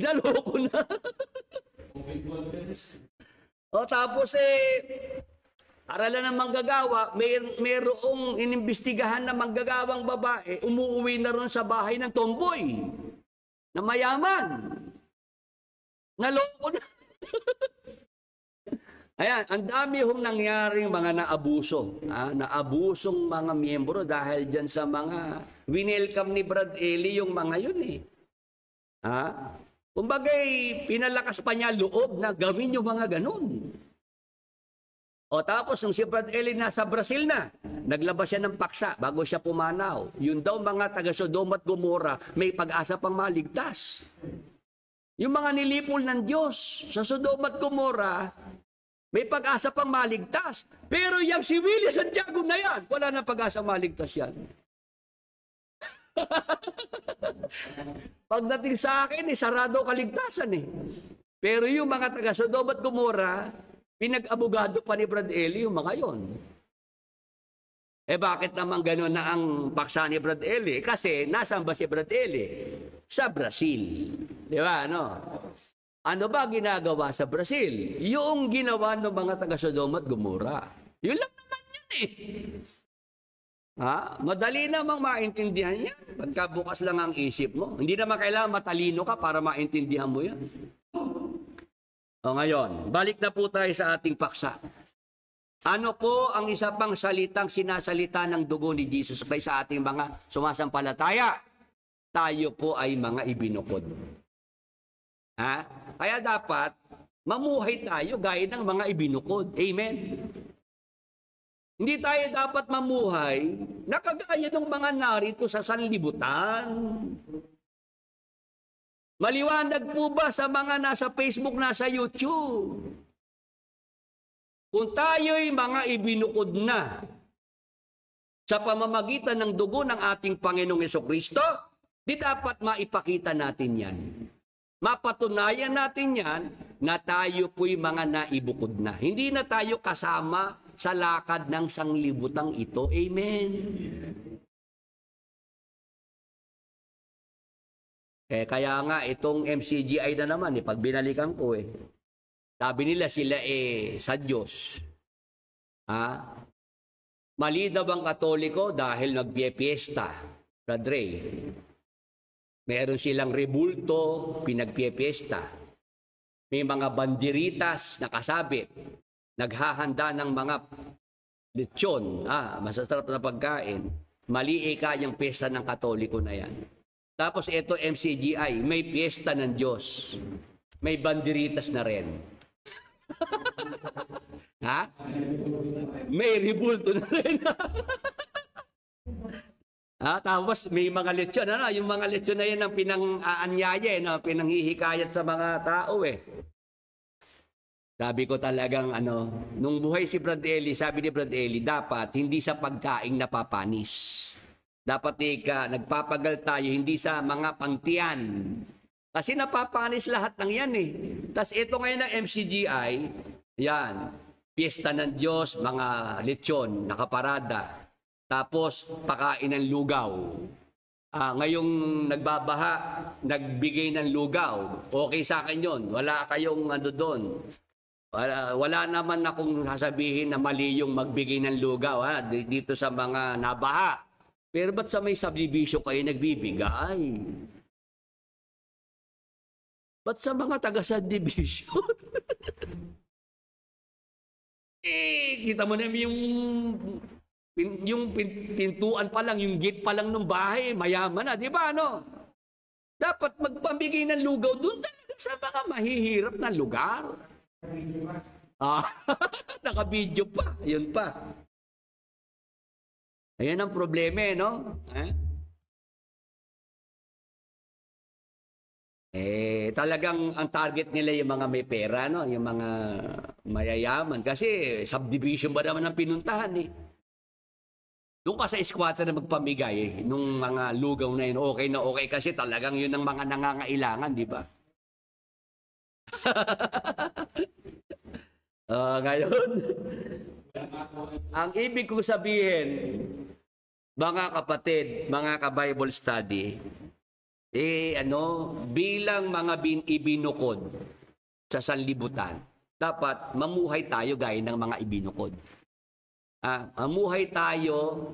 Naloko na. Tapos aralan ng manggagawa, mayroong inimbestigahan na manggagawang babae, umuwi na ron sa bahay ng tomboy na mayaman. Naloko na. Ayan, ang dami hong nangyaring mga naabuso. Naabusong mga miyembro dahil dyan sa mga winelcome ni Brad Eli yung mga yun Kumbagay, pinalakas pa niya loob na gawin yung mga ganun. Tapos nung si Brad Eli nasa Brazil na, naglabas siya ng paksa bago siya pumanaw. Yun daw mga taga Sodoma at Gomora, may pag-asa pang maligtas. Yung mga nilipol ng Diyos sa Sodoma at Gomora, may pag-asa pang maligtas. Pero yung si Willie Santiago na yan, wala na pag-asa maligtas yan. Pagdating sa akin, sarado kaligtasan Pero yung mga taga Sodoma at Gomora, pinag-abogado pa ni Brad Eli yung mga yon. Bakit naman gano'n na ang paksa ni Brad Eli? Kasi nasaan ba si Brad Eli? Sa Brazil. Di ba, Ano ba ginagawa sa Brazil? Yung ginawa ng mga taga Sodoma at Gomora. Yun lang naman yun Madali namang maintindihan yan. Pagkabukas lang ang isip mo. Hindi naman kailangan matalino ka para maintindihan mo yan. Ngayon, balik na po tayo sa ating paksa. Ano po ang isa pang salitang sinasalita ng dugo ni Jesus Christ sa ating mga sumasampalataya? Tayo po ay mga ibinukod. Kaya dapat mamuhay tayo gaya ng mga ibinukod. Amen? Hindi tayo dapat mamuhay na kagaya ng mga narito sa sanlibutan. Maliwanag po ba sa mga nasa Facebook, nasa YouTube? Kung tayo'y mga ibinukod na sa pamamagitan ng dugo ng ating Panginoong Jesucristo, di dapat maipakita natin yan. Mapatunayan natin yan na tayo po'y mga naibukod na. Hindi na tayo kasama sa lakad ng sanglibutang ito. Amen. Kaya nga, itong MCGI na naman, pag binalikan ko sabi nila sila sa Diyos. Mali daw ang Katoliko dahil nagpiyepiesta. Brad Ray. Meron silang rebulto, pinagpiyepiesta. May mga banderitas na kasabit. Naghahanda ng mga lechon. Masasarap na pagkain. Mali yung piyesta ng Katoliko na yan. Tapos ito MCGI, may piyesta ng Diyos. May banderitas na rin. May rebulto na rin. Tapos may mga lechon, yung mga lechon na yan ang pinang-aanyaya, pinanghihikayat sa mga tao Sabi ko talagang nung buhay si Brad Eli, sabi ni Brad Eli, dapat hindi sa pagkaing napapanis. Dapat nagpapagal tayo, hindi sa mga pangtiyan. Kasi napapanis lahat ng yan Tapos ito ngayon ng MCGI, yan, piyesta ng Diyos, mga lechon, nakaparada. Tapos, pakain ng lugaw. Ngayong nagbabaha, nagbigay ng lugaw. Okay sa akin yun. Wala kayong ano doon. Wala naman akong sasabihin na mali yung magbigay ng lugaw dito sa mga nabaha. Pero ba't sa may subdivision kayo nagbibigay? Ba't sa mga taga-subdivision? Kita mo naman yung pintuan pa lang, yung gate pa lang ng bahay, mayaman na, di ba, ano? Dapat magpamigay ng lugaw doon talaga sa mga mahihirap na lugar. Naka-video pa, yun pa. Ayan ang problema, no? Talagang ang target nila yung mga may pera, no? Yung mga mayayaman. Kasi subdivision ba naman ang pinuntahan, eh? Doon ka sa squatter na magpamigay, nung mga lugaw na yun, okay na okay kasi talagang yun ang mga nangangailangan, di ba? Ngayon, ang ibig kong sabihin, mga kapatid, mga ka-Bible study, bilang mga ibinukod sa sanlibutan, dapat mamuhay tayo gaya ng mga ibinukod. Mamuhay tayo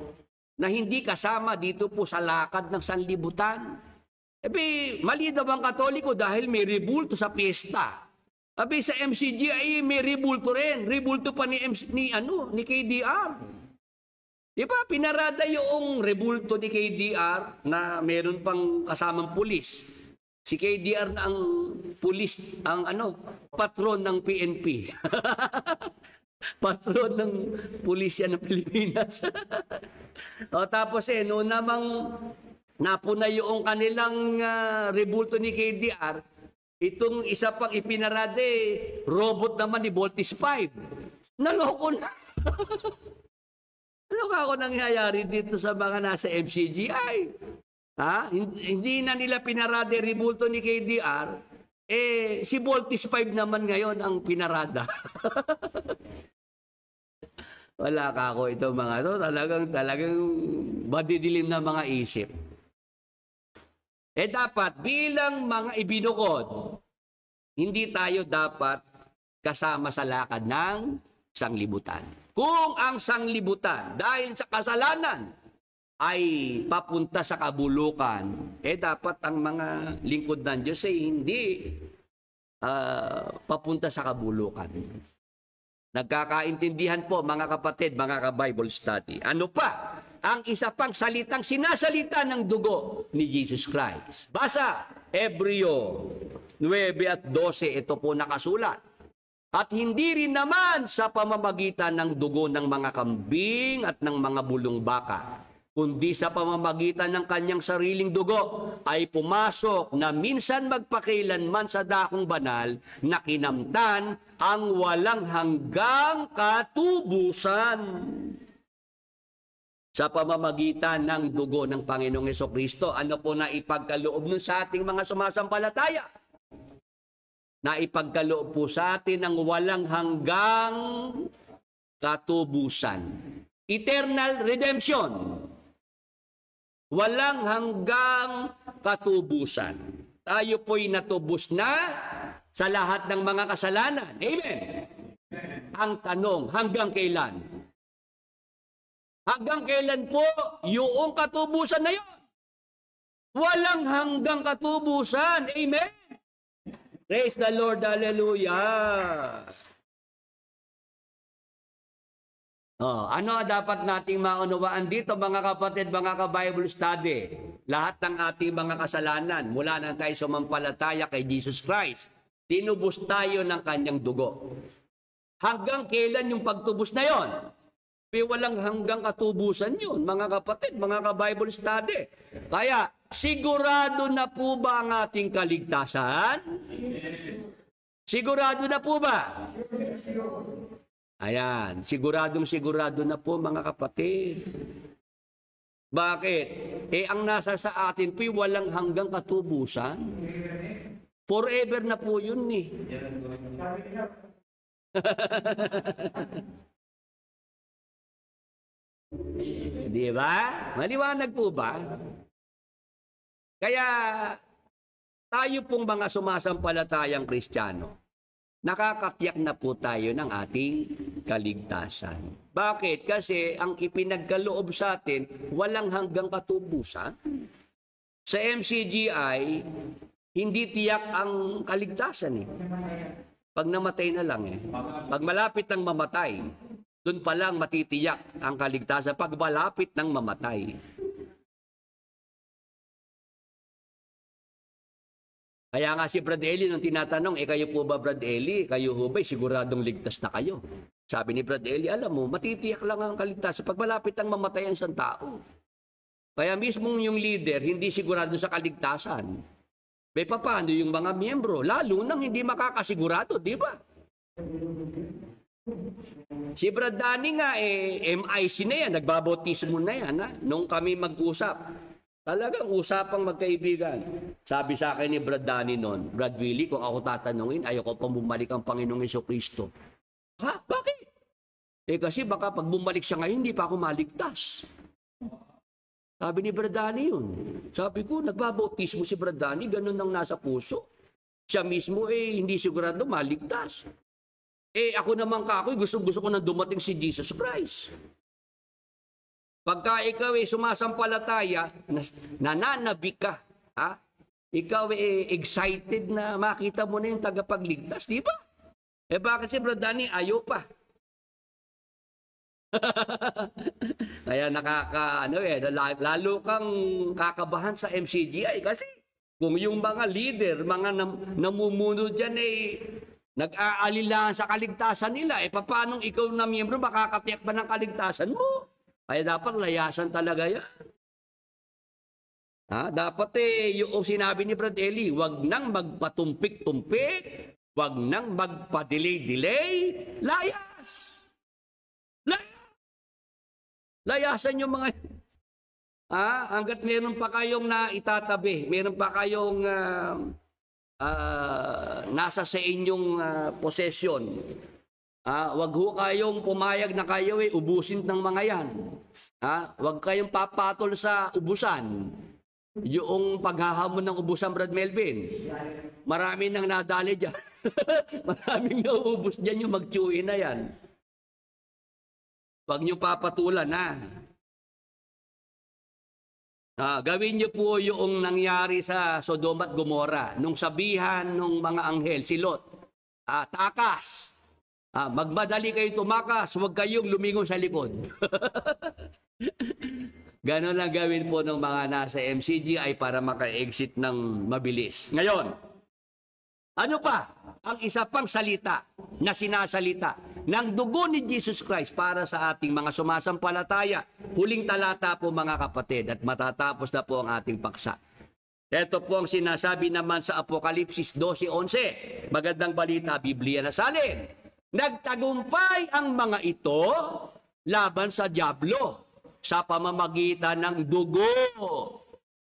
na hindi kasama dito po sa lakad ng sanlibutan. Mali daw ang Katoliko dahil may rebulto sa piyesta. Sa MCGI may rebulto rin. Rebulto pa ni KDR. Diba? Pinarada yung rebulto ni KDR na meron pang kasamang pulis. Si KDR na ang pulis, patron ng PNP. Patron ng pulisya ng Pilipinas. Tapos noon namang napuna yung kanilang rebulto ni KDR, itong isa pang ipinarade, robot naman ni Voltis 5. Naloko na. Ano ako nangyayari dito sa mga nasa MCGI? Hindi na nila pinarade rebulto ni KDR, si Voltis 5 naman ngayon ang pinarada. Wala ka ako ito mga to, talagang madidilim na mga isip. Dapat bilang mga ibinukod, hindi tayo dapat kasama sa lakad ng sanglibutan. Kung ang sanglibutan dahil sa kasalanan ay papunta sa kabulukan, dapat ang mga lingkod ng Diyos ay hindi papunta sa kabulukan. Nagkakaintindihan po mga kapatid, mga ka-Bible study. Ano pa ang isa pang salitang sinasalita ng dugo ni Jesus Christ? Basa, Hebreo 9:12, ito po nakasulat. At hindi rin naman sa pamamagitan ng dugo ng mga kambing at ng mga bulong baka, kundi sa pamamagitan ng kanyang sariling dugo ay pumasok na minsan magpakailanman sa dakong banal na kinamtan ang walang hanggang katubusan. Sa pamamagitan ng dugo ng Panginoong Hesukristo, ano po na ipagkaloob nun sa ating mga sumasampalataya? Na ipagkaloob po sa atin ang walang hanggang katubusan. Eternal redemption. Walang hanggang katubusan. Tayo po'y natubos na sa lahat ng mga kasalanan. Amen. Ang tanong, hanggang kailan? Hanggang kailan po yung katubusan na yun? Walang hanggang katubusan. Amen. Praise the Lord. Hallelujah. Ano dapat nating maunawaan dito mga kapatid, mga ka-Bible study? Lahat ng ating mga kasalanan, mula na tayo sumampalataya kay Jesus Christ, tinubos tayo ng kanyang dugo. Hanggang kailan yung pagtubos na yon? Walang hanggang katubusan yun, mga kapatid, mga ka-Bible study. Kaya, sigurado na po ba ang ating kaligtasan? Sigurado na po ba? Ayan, sigurado na po mga kapatid. Bakit? Ang nasa sa atin po'y walang hanggang katubusan. Forever na po yun eh. Di ba? Maliwanag po ba? Kaya tayo pong mga sumasampalatayang Kristiyano, nakakatiyak na po tayo ng ating kaligtasan. Bakit? Kasi ang ipinagkaloob sa atin, walang hanggang katubusan. Sa MCGI, hindi tiyak ang kaligtasan eh. Pag namatay na lang eh. Pag malapit ng mamatay, doon pa lang matitiyak ang kaligtasan. Pag malapit ng mamatay. Kaya nga si Brad Eli nung tinatanong, kayo po ba Brad Eli? Kayo ho ba'y siguradong ligtas na kayo? Sabi ni Brad Eli, alam mo, matitiyak lang ang kaligtasan pag malapit ang mamatay ang isang tao. Kaya mismo yung leader, hindi sigurado sa kaligtasan. Paano yung mga miyembro? Lalo nang hindi makakasigurado, di ba? Si Brad Danny nga, MIC na yan, nagbabautismo na yan, ha? Nung kami mag-usap. Talagang usapang magkaibigan. Sabi sa akin ni Brad Danny noon, Brad Willie, kung ako tatanungin, ayoko pang bumalik ang Panginoong Jesucristo. Ha? Bakit? Kasi baka pag bumalik siya ngayon, hindi pa ako maligtas. Sabi ni Brad Danny yun. Sabi ko, nagbabautismo si Brad Danny, ganun ang nasa puso. Siya mismo, hindi sigurado maligtas. Ako naman gusto ko na dumating si Jesus Christ. Pagka ikaw sumasampalataya, nananabi ka, ha? Ikaw excited na makita mo na yung tagapagligtas, di ba? Bakit si Brad Danny ayaw pa? Kaya lalo kang kakabahan sa MCGI kasi kung yung mga leader, mga namumuno dyan nag-aalilangan sa kaligtasan nila, paano ikaw na miyembro makakatiyak ba ng kaligtasan mo? Kaya dapat layasan talaga yan. Dapat yung sinabi ni Brad Eli, wag nang magpatumpik-tumpik, wag nang magpa-delay-delay, layas! Layasan yung mga... hanggat meron pa kayong naitatabi, meron pa kayong nasa sa inyong possession, wag ho kayong pumayag na kayo ubusin ng mga yan. Wag kayong papatol sa ubusan. Yung paghahamon ng ubusan, Brad Melvin. Marami nang nadali dyan. Maraming nauubos dyan yung magtsuin na yan. Wag nyo papatulan, gawin nyo po yung nangyari sa Sodoma at Gomora. Nung sabihan ng mga anghel, si Lot, takas. Magmadali kayo tumakas, huwag kayong lumingon sa likod. Ganon lang gawin po ng mga nasa MCGI para maka-exit ng mabilis. Ngayon, ano pa ang isa pang salita na sinasalita ng dugo ni Jesus Christ para sa ating mga sumasampalataya? Huling talata po mga kapatid at matatapos na po ang ating paksa. Ito po ang sinasabi naman sa Apokalipsis 12:11. Magandang balita, Biblia na salin. Nagtagumpay ang mga ito laban sa dyablo sa pamamagitan ng dugo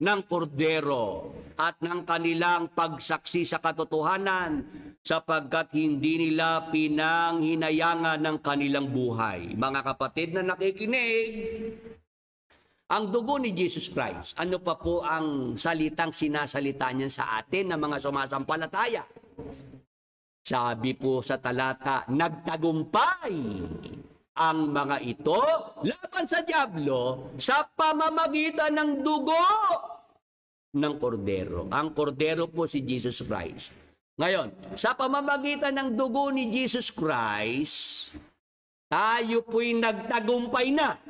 ng kordero at ng kanilang pagsaksi sa katotohanan sapagkat hindi nila pinanghinayangan ng kanilang buhay. Mga kapatid na nakikinig, ang dugo ni Jesus Christ, ano pa po ang salitang sinasalita niya sa atin na mga sumasampalataya? Sabi po sa talata, nagtagumpay ang mga ito laban sa dyablo sa pamamagitan ng dugo ng kordero. Ang kordero po si Jesus Christ. Ngayon, sa pamamagitan ng dugo ni Jesus Christ, tayo po'y nagtagumpay na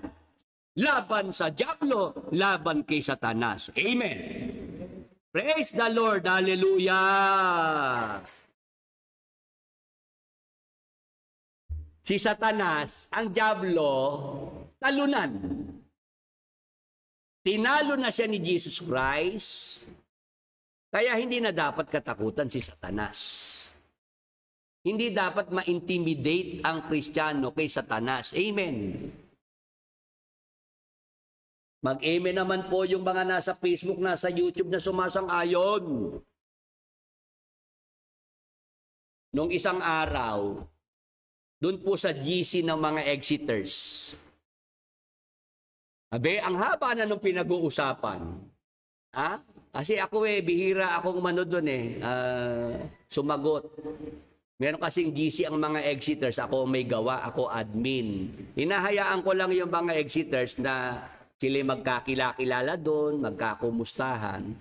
laban sa dyablo, laban kay Satanas. Amen. Praise the Lord. Hallelujah. Si Satanas, ang dyablo, talunan. Tinalo na siya ni Jesus Christ, kaya hindi na dapat katakutan si Satanas. Hindi dapat ma-intimidate ang Kristiyano kay Satanas. Amen. Mag-amen naman po yung mga nasa Facebook, nasa YouTube na sumasang-ayon. Nung isang araw, doon po sa GC ng mga Exiters, Abe, ang haba na nung pinag-uusapan. Ha? Kasi ako bihira akong doon sumagot. Meron kasing GC ang mga exiters, ako may gawa, ako admin. Hinahayaan ko lang yung mga exiters na sila magkakilala doon, magkakumustahan.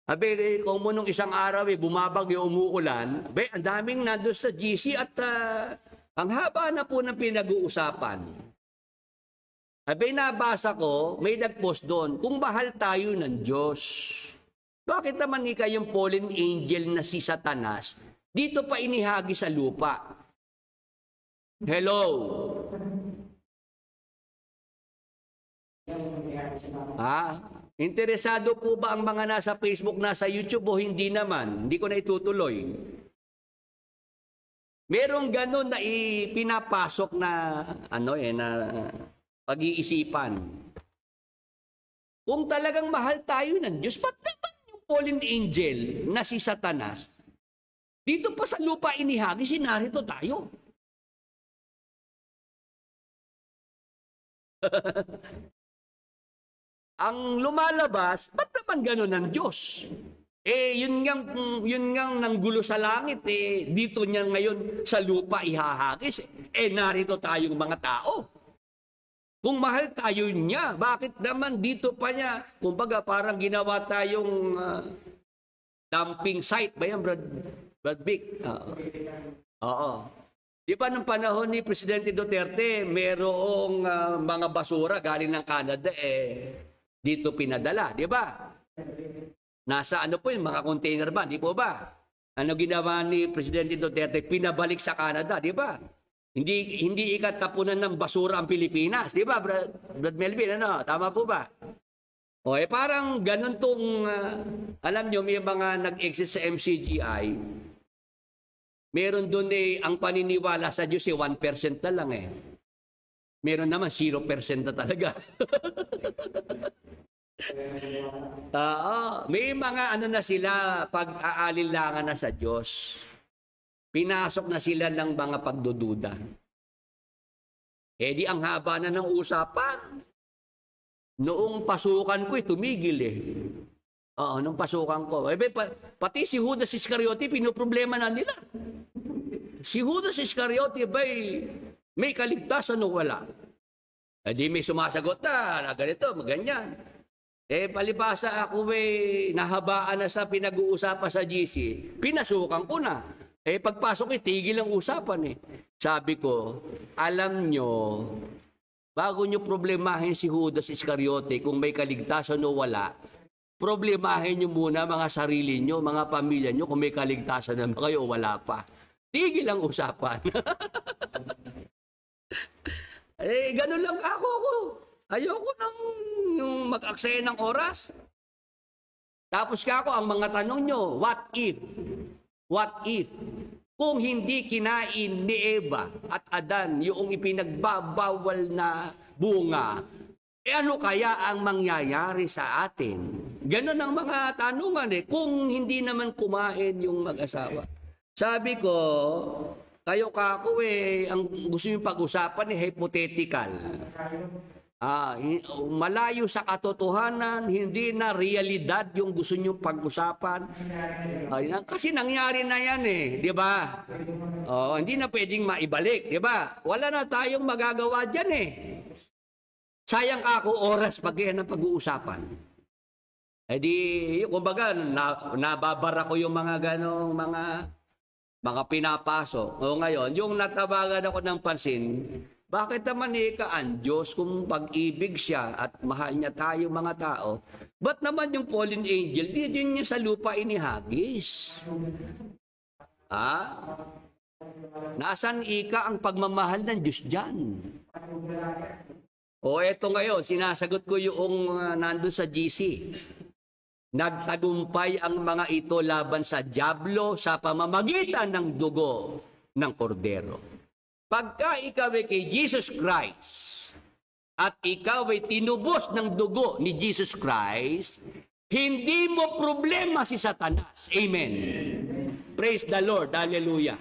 Abe, kung mo nung isang araw bumabagyo, umuulan, abe, ang daming nandun sa GC at ang haba na po ng pinag-uusapan. Abe, nabasa ko, may nag-post doon, kung mahal tayo ng Diyos, bakit naman yung fallen angel na si Satanas, dito pa inihagi sa lupa? Hello? Interesado po ba ang mga nasa Facebook, nasa YouTube o hindi naman? Hindi ko na itutuloy. Merong ganun na ipinapasok na na pag-iisipan. Kung talagang mahal tayo ng Diyos, ba't naman yung fallen angel na si Satanas, dito pa sa lupa inihagi, sinarito tayo? Ang lumalabas, ba't naman gano'n ng Diyos? Yun ngang nanggulo sa langit, dito niya ngayon sa lupa ihahagis. Narito tayong mga tao. Kung mahal tayo niya, bakit naman dito pa niya? Kumbaga, parang ginawa tayong dumping site ba yan, Brad Vic? Oo. Di ba nung panahon ni Presidente Duterte, merong mga basura galing ng Canada, dito pinadala, di ba? Nasa po yung mga container ba, di po ba? Ano ginawa ni Presidente Duterte? Pinabalik sa Canada, di ba? Hindi ikatapunan ng basura ang Pilipinas, di ba, Brad Melvin? Tama po ba? Parang ganun tong, alam nyo, may mga nag-exist sa MCGI, meron doon ang paniniwala sa Diyos 1% na lang Meron naman 0% na talaga. May mga na sila, pag-aalilangan na sa Diyos. Pinasok na sila ng mga pagdududa. Di ang haba na ng usapan. Noong pasukan ko, tumigil nung pasukan ko. Pati si Judas Iscariote, pinoproblema na nila. Si Judas Iscariote may kaligtasan o wala? Di may sumasagot na ganito, ganyan. Palibasa ako nahabaan na sa pinag-uusapan sa GC, pinasukan ko na. Pagpasok tigil ang usapan Sabi ko, alam nyo, bago nyo problemahin si Judas Iscariote kung may kaligtasan o wala, problemahin nyo muna mga sarili nyo, mga pamilya nyo, kung may kaligtasan na kayo o wala pa. Tigil ang usapan. Ganun lang ako. Ayoko nang yung mag-aksaya ng oras. Tapos ang mga tanong nyo, what if? What if? Kung hindi kinain ni Eva at Adan yung ipinagbabawal na bunga, ano kaya ang mangyayari sa atin? Ganon ang mga tanungan kung hindi naman kumain yung mag-asawa. Sabi ko, kayo ang gusto yung pag-usapan hypothetical. Malayo sa katotohanan, hindi na realidad yung gusto nyo pag-usapan. Kasi nangyari na yan di ba? Hindi na pwedeng maibalik, di ba? Wala na tayong magagawa dyan Sayang oras pag yan ang pag-uusapan. Kumbaga, nababara ko yung mga ganong mga pinapasok. Ngayon, yung natabagan ako ng pansin, bakit naman ang Diyos kung pag-ibig siya at mahal niya tayo mga tao, ba't naman yung fallen angel, di din niya sa lupa inihagis? Nasaan ang pagmamahal ng Diyos dyan? Eto ngayon, sinasagot ko yung nandun sa GC. Nagtagumpay ang mga ito laban sa dyablo sa pamamagitan ng dugo ng kordero. Pagka ikaw kay Jesus Christ at ikaw tinubos ng dugo ni Jesus Christ, hindi mo problema si Satanas. Amen. Praise the Lord. Hallelujah.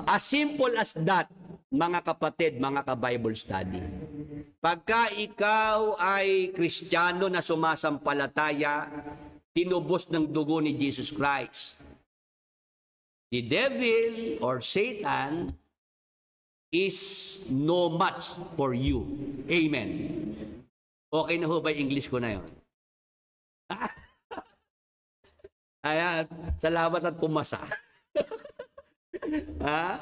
As simple as that. mga kapatid, mga ka-Bible study, pagka ikaw ay Kristiyano na sumasampalataya, tinubos ng dugo ni Jesus Christ, the devil or Satan is no match for you. Amen. Okay na ho ba yung English ko na yun? Ayan, salamat at pumasa. Ha?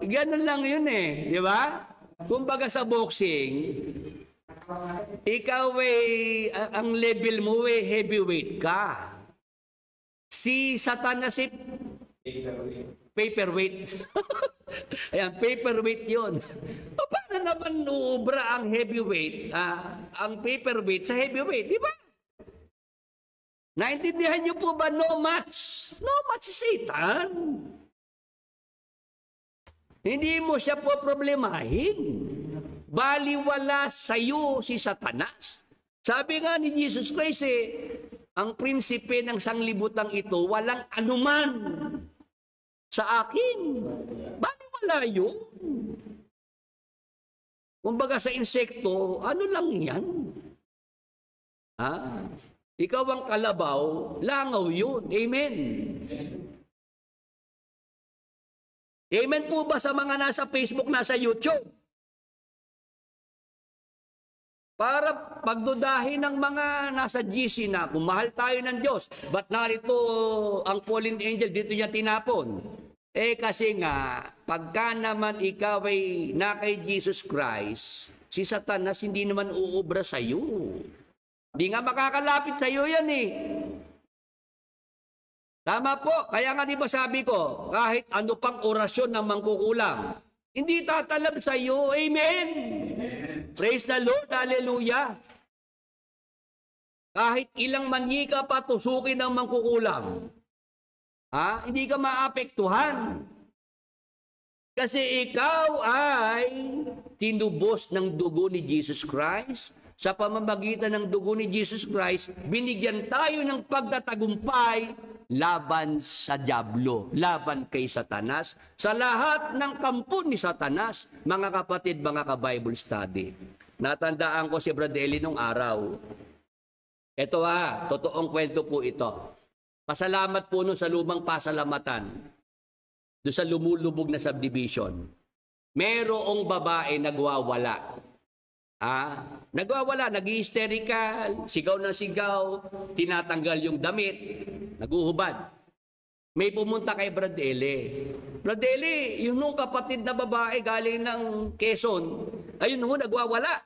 Ganun lang yun di ba? Kumbaga sa boxing, ikaw ang level mo heavyweight ka. Si Satanas paperweight. Ayan, paperweight yun. Paano naman ubra ang heavyweight, ang paperweight sa heavyweight, di ba? Naintindihan niyo po ba? No match. No match si Satan. Hindi mo siya po problemahin. Baliwala sa iyo si Satanas. Sabi nga ni Jesus Christ ang prinsipe ng sanglibutang ito, walang anuman sa akin. Baliwala yun. Kumbaga sa insekto, ano lang yan? Ikaw ang kalabaw, langaw yun. Amen. Amen po ba sa mga nasa Facebook, nasa YouTube? Para pagdudahin ng mga nasa GC na, kung mahal tayo ng Diyos, ba't narito ang fallen angel, dito niya tinapon? Kasi nga, pagka naman ikaw ay na kay Jesus Christ, si Satanas hindi naman uubra sa iyo. Hindi nga makakalapit sa iyo yan Tama po. Kaya nga di ba sabi ko, kahit ano pang orasyon ng mangkukulam, hindi tatalab sa iyo. Amen. Praise the Lord. Hallelujah. Kahit ilang manyika pa tusukin ng mangkukulam, hindi ka maapektuhan. Kasi ikaw ay tinubos ng dugo ni Jesus Christ. Sa pamamagitan ng dugo ni Jesus Christ, binigyan tayo ng pagtatagumpay laban sa dyablo, laban kay Satanas, sa lahat ng kampo ni Satanas. Mga kapatid, mga ka-Bible study, natandaan ko si Brad Eli nung araw. Ito totoong kwento po ito. Pasalamat po nun sa lumang pasalamatan, doon sa lumulubog na subdivision. Merong babae nagwawala. Nagwawala, nag-hysterical, sigaw ng sigaw, tinatanggal yung damit, naguhubad. May pumunta kay Brad Eli. Brad Eli, yung nung kapatid na babae galing ng Quezon, ayun nagwawala.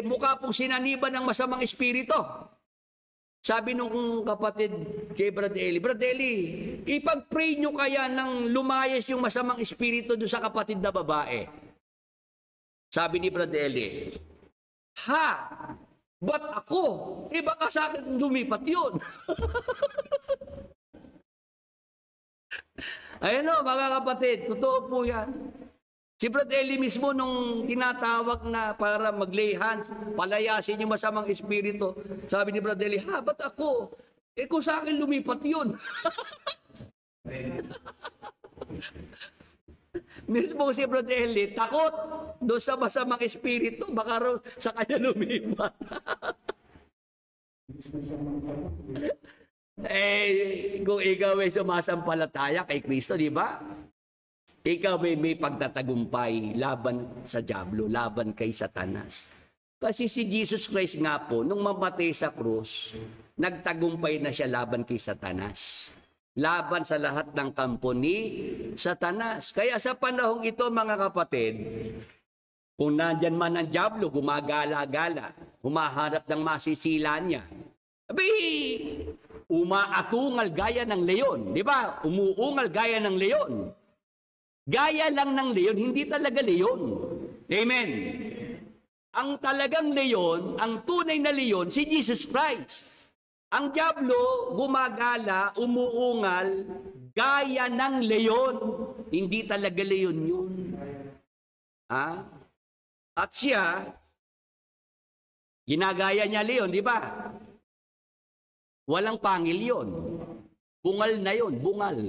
Mukha pong sinaniban ng masamang espiritu. Sabi nung kapatid kay Brad Eli, ipag-pray nyo kaya nang lumayas yung masamang espiritu doon sa kapatid na babae. Sabi ni Brad Eli, ba't ako? Baka sa akin lumipat yun. Ayun mga kapatid, totoo po yan. Si Brad Eli mismo nung tinatawag na para mag-lay hands, palayasin yung masamang espiritu, sabi ni Brad Eli, ba't ako? Kung sa akin lumipat yun. Mismo si Brad Eli, takot doon sa masamang espiritu, baka raw sa kanya lumipat. Kung ikaw ay sumasampalataya kay Kristo, di ba? Ikaw may pagtatagumpay laban sa dyablo, laban kay Satanas. Kasi si Jesus Christ nga po, nung mamatay sa krus, nagtagumpay na siya laban kay Satanas. Laban sa lahat ng kampo ni Satanas. Kaya sa panahong ito, mga kapatid, kung nandyan man ang dyablo, gumagala-gala, humaharap ng masisila niya, umaatungal gaya ng leon. Di ba? Umuungal gaya ng leon. Gaya lang ng leon, hindi talaga leon. Amen. Ang talagang leon, ang tunay na leon, si Jesus Christ. Ang dyablo, gumagala, umuungal, gaya ng leon. Hindi talaga leon yun. At siya, ginagaya niya leon, di ba? Walang pangil yun. Bungal na yun, bungal.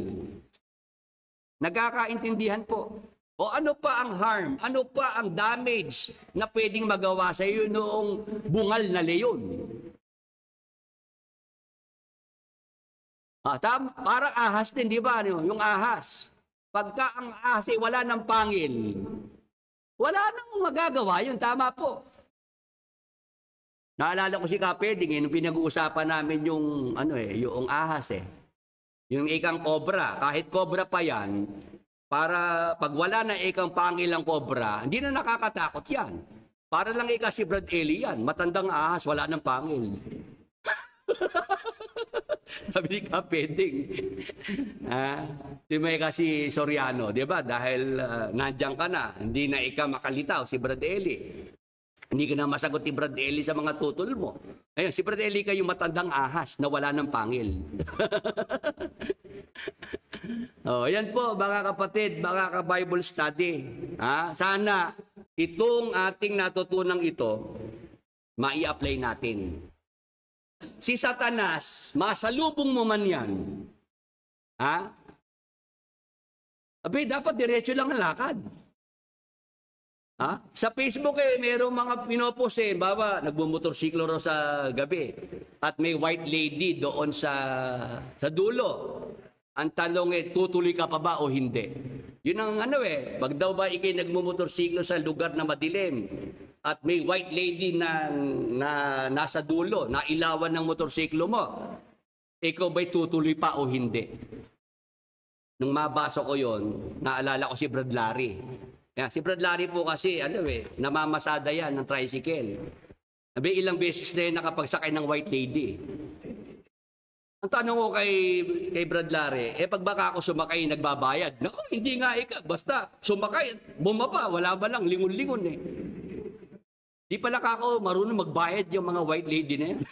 Nagkakaintindihan po. O ano pa ang harm? Ano pa ang damage na pwedeng magawa sa iyo noong bungal na leyon? Parang ahas din, di ba? Yung ahas. Pagka ang ahas ay wala ng pangil, wala nang magagawa yun. Tama po. Naalala ko si Kaperding, nung pinag-uusapan namin yung, yung ahas Yung ikang cobra, kahit cobra pa yan, para pag wala na ikang pangil ang cobra, hindi na nakakatakot yan. Para lang si Brad Eli yan, matandang ahas, wala ng pangil. Sabi ni Kapending. Di may kasi Soriano, di ba? Dahil nandiyan ka na, hindi na ikaw makalitaw si Brad Eli. Hindi ka na masagot ni Brad Eli sa mga tutol mo. Ayun, si Brad Eli kayo matandang ahas na wala ng pangil. Yan po, mga kapatid, mga ka-Bible study. Sana itong ating natutunang ito, mai-apply natin. Si Satanas, masalubong mo man yan. Dapat diretso lang ang lakad. Sa Facebook mayroong mga pinopost baba, nagbumotorsiklo raw sa gabi. At may white lady doon sa dulo. Ang tanong tutuloy ka pa ba o hindi? Yun ang pag daw ba ikay nagmumotorsiklo sa lugar na madilim at may white lady na nasa dulo, na ilawan ng motorsiklo mo, ikaw ba'y tutuloy pa o hindi? Nung mabasa ko yon, naalala ko si Brad Larry. Si Brad Larry po kasi, namamasada yan ng tricycle. Ilang beses na yun nakapagsakay ng white lady. Ang tanong ko kay Brad Larry, pag baka ako sumakay, nagbabayad. Naku, hindi nga basta sumakay, bumaba, wala ba lang, lingon-lingon Di pala ako marunong magbayad yung mga white lady na yan.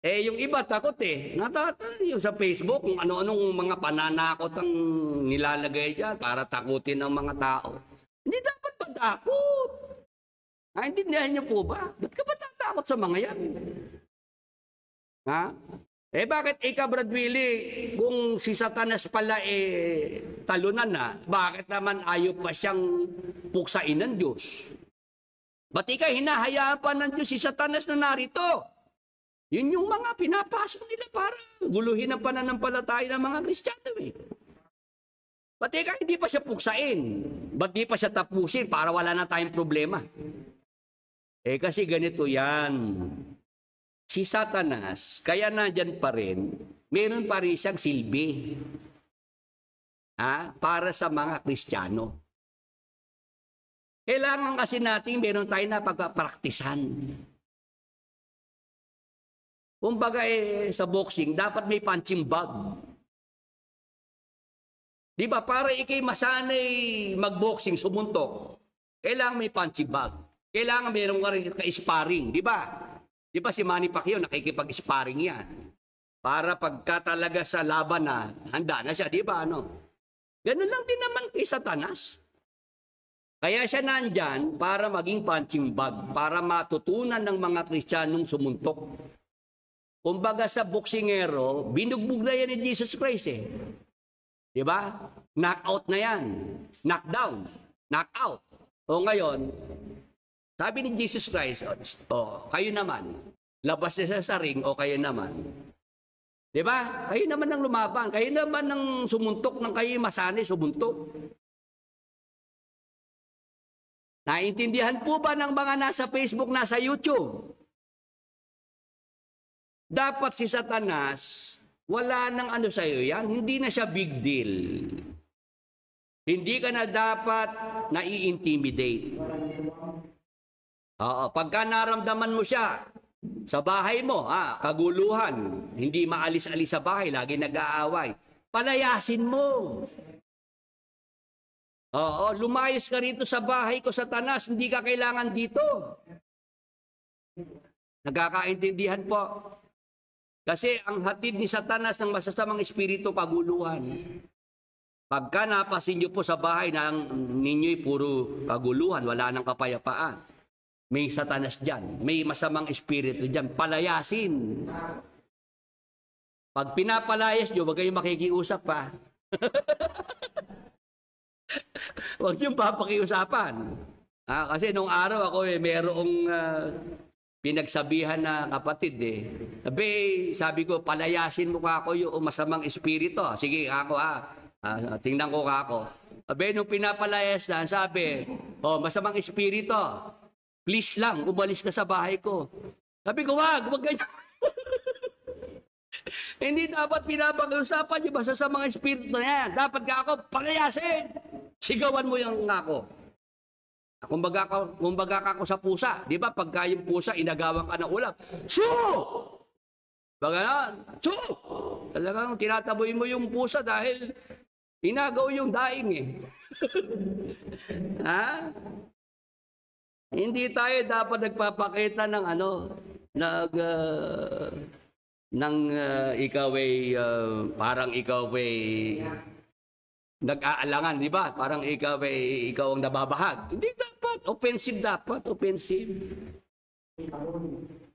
Yung iba takot yung sa Facebook, kung ano-anong mga pananakot ang nilalagay dyan para takutin ng mga tao. Hindi dapat matakot. Naintindihan niyo po ba? Ba't ka ba tatakot sa mga yan? Bakit ikaw, Brad Willie, kung si Satanas pala talunan na, bakit naman ayaw pa siyang puksain ng Diyos? Ba't ikaw hinahayaan pa ng Diyos si Satanas na narito? Yun yung mga pinapasok nila para guluhin ang pananampalataya ng mga Kristiyano Ba't ikaw hindi pa siya puksain? Ba't di pa siya tapusin para wala na tayong problema? Kasi ganito yan. Si Satanas, kaya nandyan pa rin, meron pa rin siyang silbi. Para sa mga Kristiyano. Kailangan kasi natin meron tayo na pagpapraktisan. Kumbaga sa boxing, dapat may punching bag. Di ba? Para ikay masanay mag-boxing, sumuntok, kailangan may punching bag. Kailangan meron ka rin ka-sparring. Di ba? Di ba si Manny Pacquiao nakikipag-sparring yan? Para pagka talaga sa laban na, handa na siya. Di ba? Ganun lang din naman kay Satanas. Kaya siya nandyan para maging punching bag, para matutunan ng mga Kristiyanong sumuntok. Kumbaga sa boksingero, binugbog na yan ni Jesus Christ Di ba? Knockout na yan. Knockdown. Knockout. O ngayon, sabi ni Jesus Christ, kayo naman, labas na sa ring o kayo naman. Di ba? Kayo naman ang lumaban. Kayo naman ang sumuntok ng kayo masanay sumuntok. Naintindihan po ba ng mga nasa Facebook, nasa YouTube? Dapat si Satanas, wala nang sa iyo yan. Hindi na siya big deal. Hindi ka na dapat nai-intimidate. Pagka naramdaman mo siya sa bahay mo, kaguluhan, hindi maalis-alis sa bahay, lagi nag-aaway, palayasin mo. Lumayas ka rito sa bahay ko, Satanas, hindi ka kailangan dito. Nagkakaintindihan po. Kasi ang hatid ni Satanas ng masasamang espiritu, kaguluhan. Pagka napasin niyo po sa bahay na ninyo'y puro kaguluhan, wala nang kapayapaan. May satanas dyan. May masamang espiritu dyan. Palayasin. Pag pinapalayas nyo, huwag kayong makikiusap pa. Huwag niyong papakiusapan. Kasi nung araw ako merong pinagsabihan na kapatid Sabi ko, palayasin mo ako yung masamang espiritu. Sige ako tingnan ko ako. Nung pinapalayas na, sabi, masamang espiritu, please lang, umalis ka sa bahay ko. Sabi ko, wag ganyan. Hindi dapat pinapag-usapan niyo basta sa mga espiritu na yan. Dapat ka ako palayasin. Sigawan mo yung ako. Kumbaga ka ako sa pusa. Di ba? Pagka yung pusa, inagawan ka ng ulam. Shoo! Baga Shoo! Talagang tinataboy mo yung pusa dahil inagaw yung daing Ha? Hindi tayo dapat nagpapakita ng ikaw parang ikaw nag-aalangan, di ba? Parang ikaw ang nababahag. Hindi dapat. Offensive.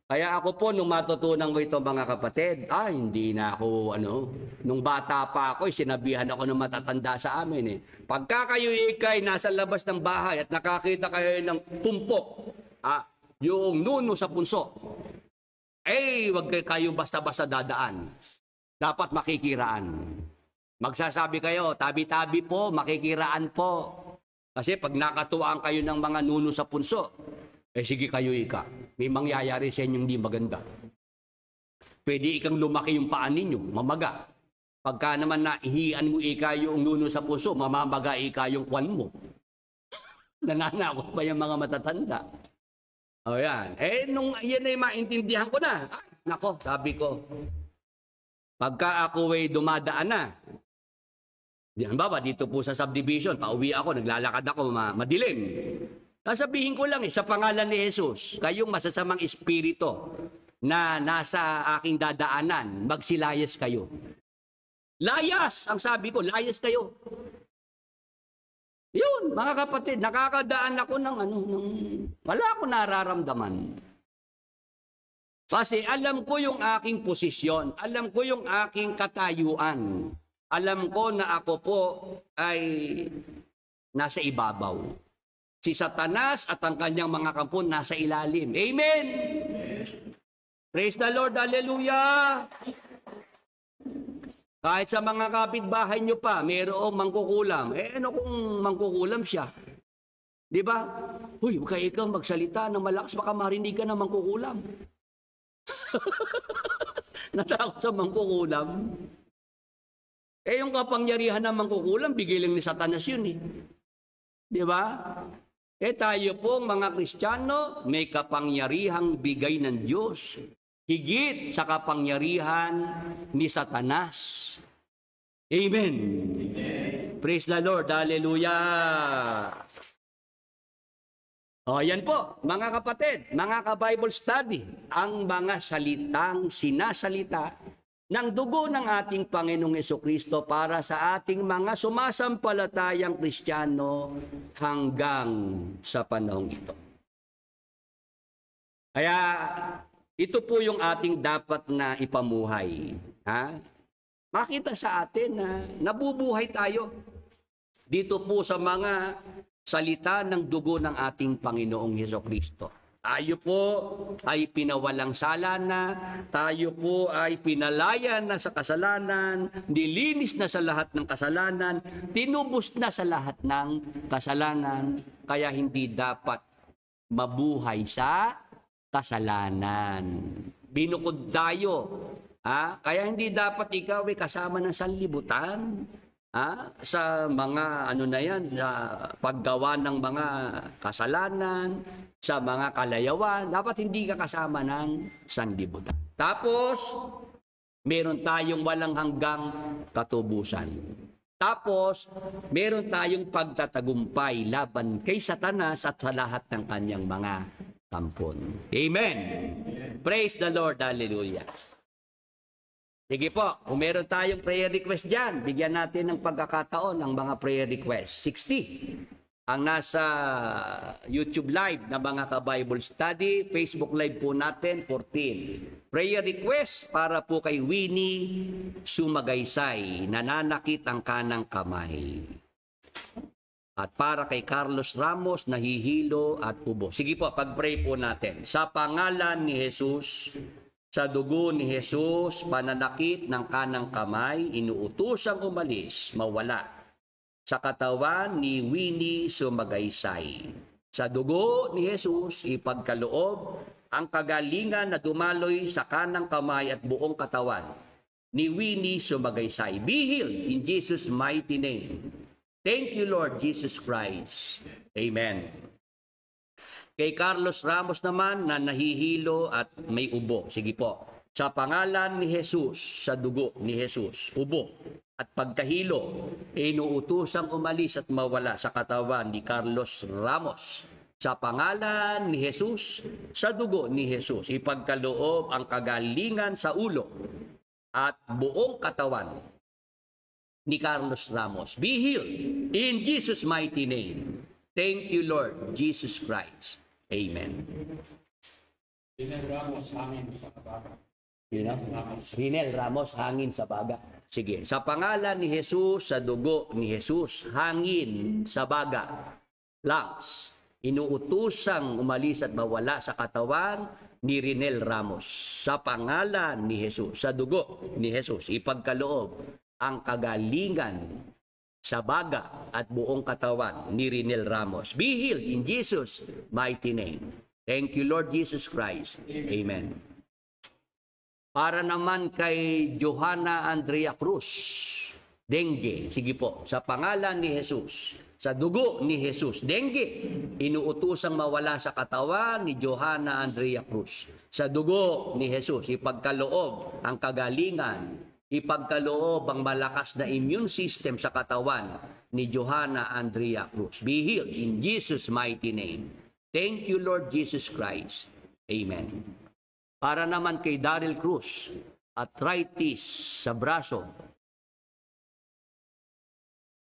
Kaya ako po, nung matutunan ko ito mga kapatid, hindi na ako, nung bata pa ako, sinabihan ako ng matatanda sa amin Pagka kayo ikay nasa labas ng bahay at nakakita kayo ng tumpok, yung nuno sa punso, wag kayo basta-basta dadaan. Dapat makikiraan. Magsasabi kayo, tabi-tabi po, makikiraan po. Kasi pag nakatuwaan kayo ng mga nuno sa punso, sige kayo ika. May mangyayari sa inyong di maganda. Pwede ikang lumaki yung paan ninyo, mamaga. Pagka naman naihian mo ika yung nuno sa puso, mamamaga ika yung kwan mo. Nananakot pa yung mga matatanda. Yan. Nung yan ay maintindihan ko na. Nako, sabi ko, pagka ako ay dumadaan na, dito po sa subdivision, pauwi ako, naglalakad ako, madilim. Sasabihin ko lang sa pangalan ni Jesus, kayong masasamang espiritu na nasa aking dadaanan, magsilayas kayo. Layas! Ang sabi ko, layas kayo. Yun, mga kapatid, nakakadaan ako ng wala akong nararamdaman. Kasi alam ko yung aking posisyon, alam ko yung aking katayuan. Alam ko na ako po ay nasa ibabaw. Si Satanas at ang kanyang mga kampo nasa ilalim. Amen! Praise the Lord, hallelujah! Kahit sa mga kapitbahay nyo pa, mayroong mangkukulam. Ano kung mangkukulam siya? Di ba? Huy, huwag ikaw magsalita ng malakas, baka marinig ka ng mangkukulam. Natakot sa mangkukulam. Yung kapangyarihan ng mangkukulam, bigay lang ni Satanas yun Di ba? Tayo pong mga Kristiyano, may kapangyarihang bigay ng Diyos. Higit sa kapangyarihan ni Satanas. Amen. Praise the Lord. Hallelujah. Yan po, mga kapatid, mga ka-Bible study, ang mga salitang sinasalita ng dugo ng ating Panginoong Hesukristo para sa ating mga sumasampalatayang Kristiyano hanggang sa panahong ito. Kaya ito po yung ating dapat na ipamuhay. Makita sa atin na nabubuhay tayo dito po sa mga salita ng dugo ng ating Panginoong Hesukristo. Tayo po ay pinawalang sala na, tayo po ay pinalaya na sa kasalanan, nilinis na sa lahat ng kasalanan, tinubos na sa lahat ng kasalanan, kaya hindi dapat mabuhay sa kasalanan. Binukod tayo. Kaya hindi dapat ikaw ay kasama ng sanlibutan. Sa mga sa paggawa ng mga kasalanan, sa mga kalayawan, dapat hindi ka kasama ng sanlibutan. Tapos, meron tayong walang hanggang katubusan. Tapos, meron tayong pagtatagumpay laban kay Satanas at sa lahat ng kanyang mga tampon. Amen! Praise the Lord! Hallelujah! Sige po, kung meron tayong prayer request dyan, bigyan natin ng pagkakataon ng mga prayer request. 60. ang nasa YouTube Live na mga ka-Bible Study, Facebook Live po natin, 14. Prayer request para po kay Winnie Sumagaysay, nananakit ang kanang kamay. At para kay Carlos Ramos, nahihilo at ubo. Sige po, pag-pray po natin. Sa pangalan ni Jesus, sa dugo ni Jesus, pananakit ng kanang kamay, inuutosang umalis, mawala sa katawan ni Winnie Sumagaysay. Sa dugo ni Jesus, ipagkaloob ang kagalingan na dumaloy sa kanang kamay at buong katawan ni Winnie Sumagaysay. Be healed in Jesus' mighty name. Thank you, Lord Jesus Christ. Amen. Kay Carlos Ramos naman na nahihilo at may ubo. Sige po. Sa pangalan ni Jesus, sa dugo ni Jesus, ubo at pagkahilo, inuutosang umalis at mawala sa katawan ni Carlos Ramos. Sa pangalan ni Jesus, sa dugo ni Jesus, ipagkaloob ang kagalingan sa ulo at buong katawan ni Carlos Ramos. Be healed in Jesus' mighty name. Thank you, Lord Jesus Christ. Amen. Rinel Ramos, hangin sa baga. Rinel Ramos, hangin sa baga. Sige, sa pangalan ni Jesus, sa dugo ni Jesus, hangin sa baga, lungs, inuutusang umalis at mawala sa katawan ni Rinel Ramos. Sa pangalan ni Jesus, sa dugo ni Jesus, ipagkaloob ang kagalingan sa baga at buong katawan ni Rinel Ramos. Be healed in Jesus' mighty name. Thank you, Lord Jesus Christ. Amen. Para naman kay Johanna Andrea Cruz, dengue. Sige po, sa pangalan ni Jesus, sa dugo ni Jesus, dengue, inuutosang mawala sa katawan ni Johanna Andrea Cruz. Sa dugo ni Jesus, ipagkaloob ang kagalingan, ipagkaloob ang malakas na immune system sa katawan ni Johanna Andrea Cruz. Be healed in Jesus' mighty name. Thank you, Lord Jesus Christ. Amen. Para naman kay Daryl Cruz, arthritis sa braso.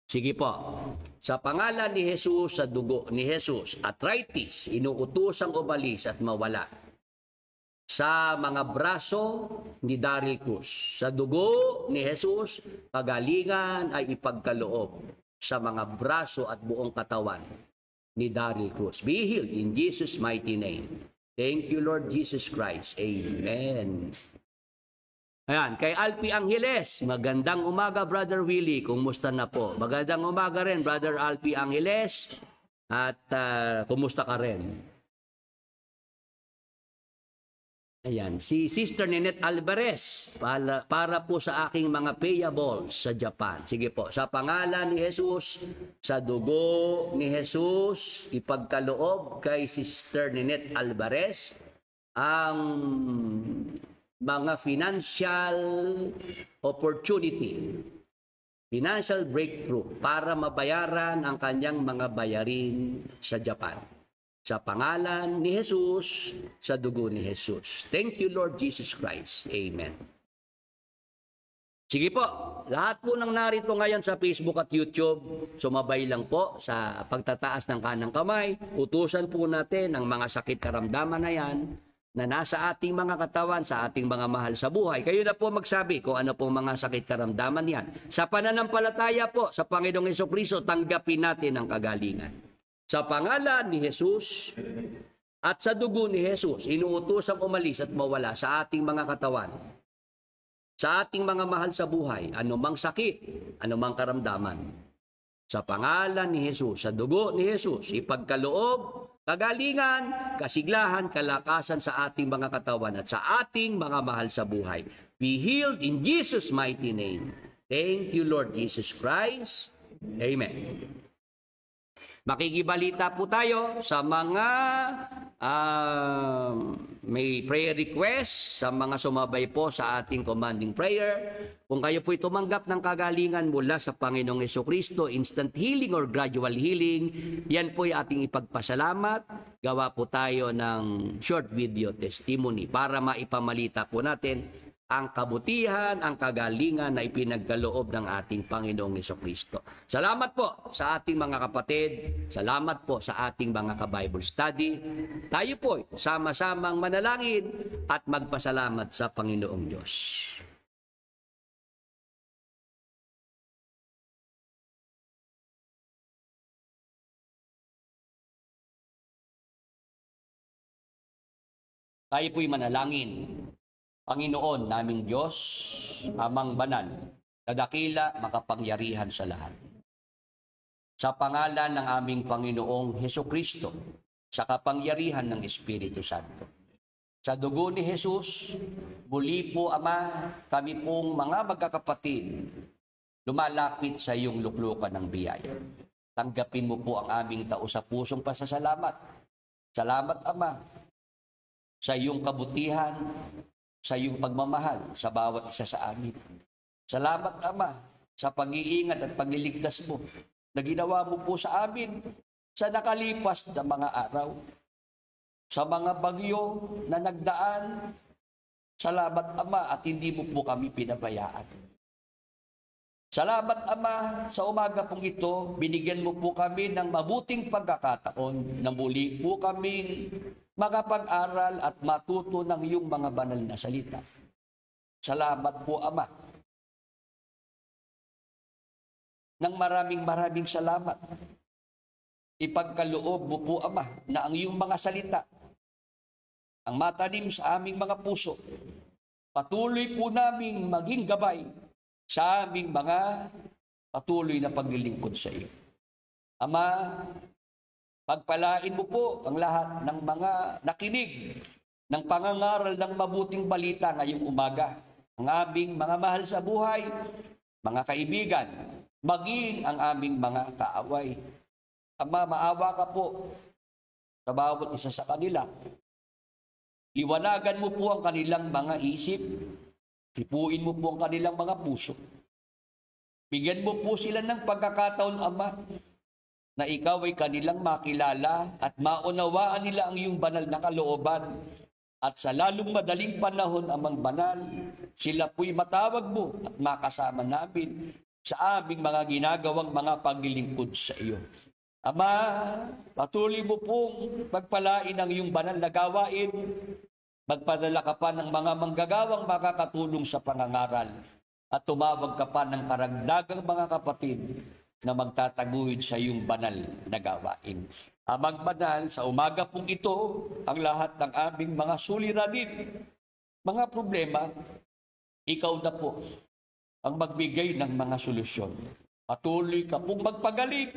Sige po. Sa pangalan ni Jesus, sa dugo ni Jesus, arthritis, inuutosang umalis at mawala. Sa mga braso ni Daryl Cruz, sa dugo ni Jesus, kagalingan ay ipagkaloob sa mga braso at buong katawan ni Daryl Cruz. Be healed in Jesus' mighty name. Thank you, Lord Jesus Christ. Amen. Ayan, kay Alpi Angeles, magandang umaga, Brother Willie. Kumusta na po? Magandang umaga rin, Brother Alpi Angeles. At kumusta ka rin? Ayan, si Sister Ninette Alvarez, para po sa aking mga payables sa Japan. Sige po, sa pangalan ni Jesus, sa dugo ni Jesus, ipagkaloob kay Sister Ninette Alvarez ang mga financial opportunity, financial breakthrough para mabayaran ang kanyang mga bayarin sa Japan. Sa pangalan ni Jesus, sa dugo ni Jesus. Thank you, Lord Jesus Christ. Amen. Sige po, lahat po ng narito ngayon sa Facebook at YouTube, sumabay lang po sa pagtataas ng kanang kamay. Utusan po natin ang mga sakit karamdaman na yan na nasa ating mga katawan, sa ating mga mahal sa buhay. Kayo na po magsabi kung ano pong mga sakit karamdaman yan. Sa pananampalataya po sa Panginoong Jesucristo, tanggapin natin ang kagalingan. Sa pangalan ni Jesus at sa dugo ni Jesus, inuutosang umalis at mawala sa ating mga katawan, sa ating mga mahal sa buhay, anumang sakit, anumang karamdaman. Sa pangalan ni Jesus, sa dugo ni Jesus, ipagkaloob, kagalingan, kasiglahan, kalakasan sa ating mga katawan at sa ating mga mahal sa buhay. Be healed in Jesus' mighty name. Thank you, Lord Jesus Christ. Amen. Makikibalita po tayo sa mga may prayer request, sa mga sumabay po sa ating commanding prayer. Kung kayo po'y tumanggap ng kagalingan mula sa Panginoong Jesucristo, instant healing or gradual healing, yan po'y ating ipagpasalamat. Gawa po tayo ng short video testimony para maipamalita po natin ang kabutihan, ang kagalingan na ipinagkaloob ng ating Panginoong Hesukristo. Salamat po sa ating mga kapatid. Salamat po sa ating mga ka-Bible study. Tayo po sama-samang manalangin at magpasalamat sa Panginoong Diyos. Tayo po'y manalangin. Panginoon naming Diyos, Amang Banal, nadakila, makapangyarihan sa lahat. Sa pangalan ng aming Panginoong Hesukristo, sa kapangyarihan ng Espiritu Santo. Sa dugo ni Jesus, muli po, Ama, kami pong mga magkakapatid, lumalapit sa iyong luklukan ng biyaya. Tanggapin mo po ang aming tao sa pusong pasasalamat. Salamat, Ama, sa iyong kabutihan, sa iyong pagmamahal sa bawat isa sa amin. Salamat, Ama, sa pag-iingat at pagliligtas mo na ginawa mo po sa amin sa nakalipas na mga araw. Sa mga bagyo na nagdaan, salamat, Ama, at hindi mo po kami pinabayaan. Salamat, Ama, sa umaga pong ito, binigyan mo po kami ng mabuting pagkakataon na muli po kami makapag-aral at matuto ng iyong mga banal na salita. Salamat po, Ama. Nang maraming salamat. Ipagkaloob mo po, Ama, na ang iyong mga salita, ang matanim sa aming mga puso, patuloy po naming maging gabay sa aming mga patuloy na paglilingkod sa iyo. Ama, pagpalain mo po ang lahat ng mga nakinig ng pangangaral ng mabuting balita ngayong umaga. Ang aming mga mahal sa buhay, mga kaibigan, maging ang aming mga kaaway. Ama, maawa ka po sa bawat isa sa kanila. Liwanagan mo po ang kanilang mga isip. Hipuin mo po ang kanilang mga puso. Bigyan mo po sila ng pagkakataon, Ama, na ikaw ay kanilang makilala at maunawaan nila ang iyong banal na kalooban. At sa lalong madaling panahon, Amang Banal, sila po'y matawag mo at makasama namin sa aming mga ginagawang mga paglilingkod sa iyo. Ama, patuloy mo pong pagpalain ang iyong banal na gawain. Magpadala ka pa ng mga manggagawang makakatulong sa pangangaral at tumawag ka pa ng karagdagang mga kapatid na magtataguhin sa iyong banal na gawain. Amang Banal, sa umaga pong ito, ang lahat ng aming mga suliranin, mga problema, ikaw na po ang magbigay ng mga solusyon. Patuloy ka pong magpagaling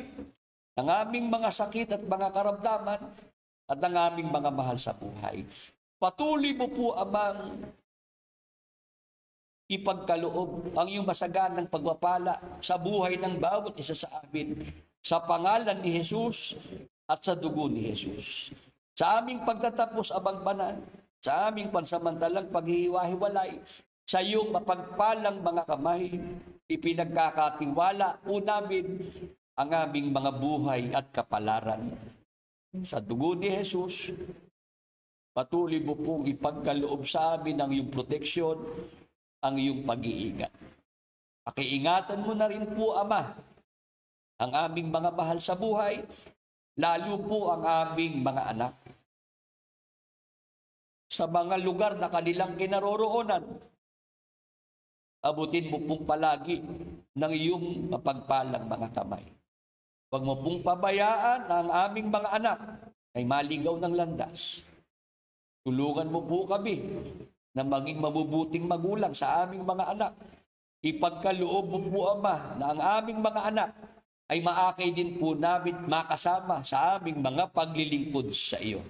ng aming mga sakit at mga karamdaman at ng aming mga mahal sa buhay. Patuloy mo po, Amang, ipagkaloob ang iyong masaganang pagpapala sa buhay ng bawat isa sa amin sa pangalan ni Jesus at sa dugo ni Jesus. Sa aming pagtatapos, Amang Banal, sa aming pansamantalang paghihiwa-hiwalay, sa iyong mapagpalang mga kamay, ipinagkakatiwala po namin ang aming mga buhay at kapalaran. Sa dugo ni Jesus, patuloy mo pong ipagkaloob sa amin ang iyong proteksyon, ang iyong pag-iingat. Pakiingatan mo na rin po, Ama, ang aming mga mahal sa buhay, lalo po ang aming mga anak. Sa mga lugar na kanilang kinaroroonan, abutin mo pong palagi ng iyong mapagpalang mga kamay. Huwag mo pong pabayaan ang aming mga anak ay maligaw ng landas. Tulungan mo po kami na maging mabubuting magulang sa aming mga anak. Ipagkaloob mo po, Ama, na ang aming mga anak ay maakay din po namin makasama sa aming mga paglilingkod sa iyo.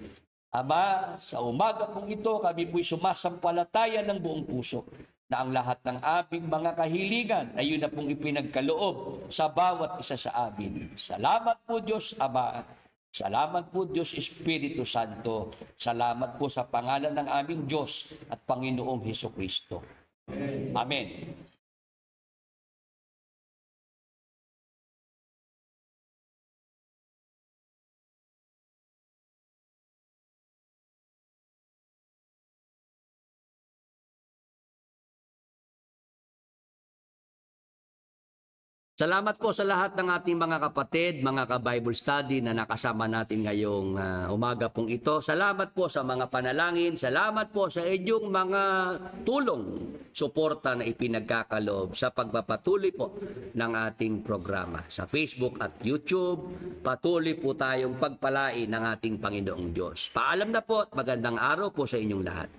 Ama, sa umaga pong ito, kami po'y sumasampalataya ng buong puso na ang lahat ng aming mga kahilingan ay yun na pong ipinagkaloob sa bawat isa sa amin. Salamat po, Diyos Ama. Salamat po, Diyos Espiritu Santo. Salamat po sa pangalan ng aming Diyos at Panginoong Hesukristo. Amen. Salamat po sa lahat ng ating mga kapatid, mga ka-Bible study na nakasama natin ngayong umaga pong ito. Salamat po sa mga panalangin. Salamat po sa inyong mga tulong, suporta na ipinagkakaloob sa pagpapatuloy po ng ating programa. Sa Facebook at YouTube, patuloy po tayong pagpalain ng ating Panginoong Diyos. Paalam na po at magandang araw po sa inyong lahat.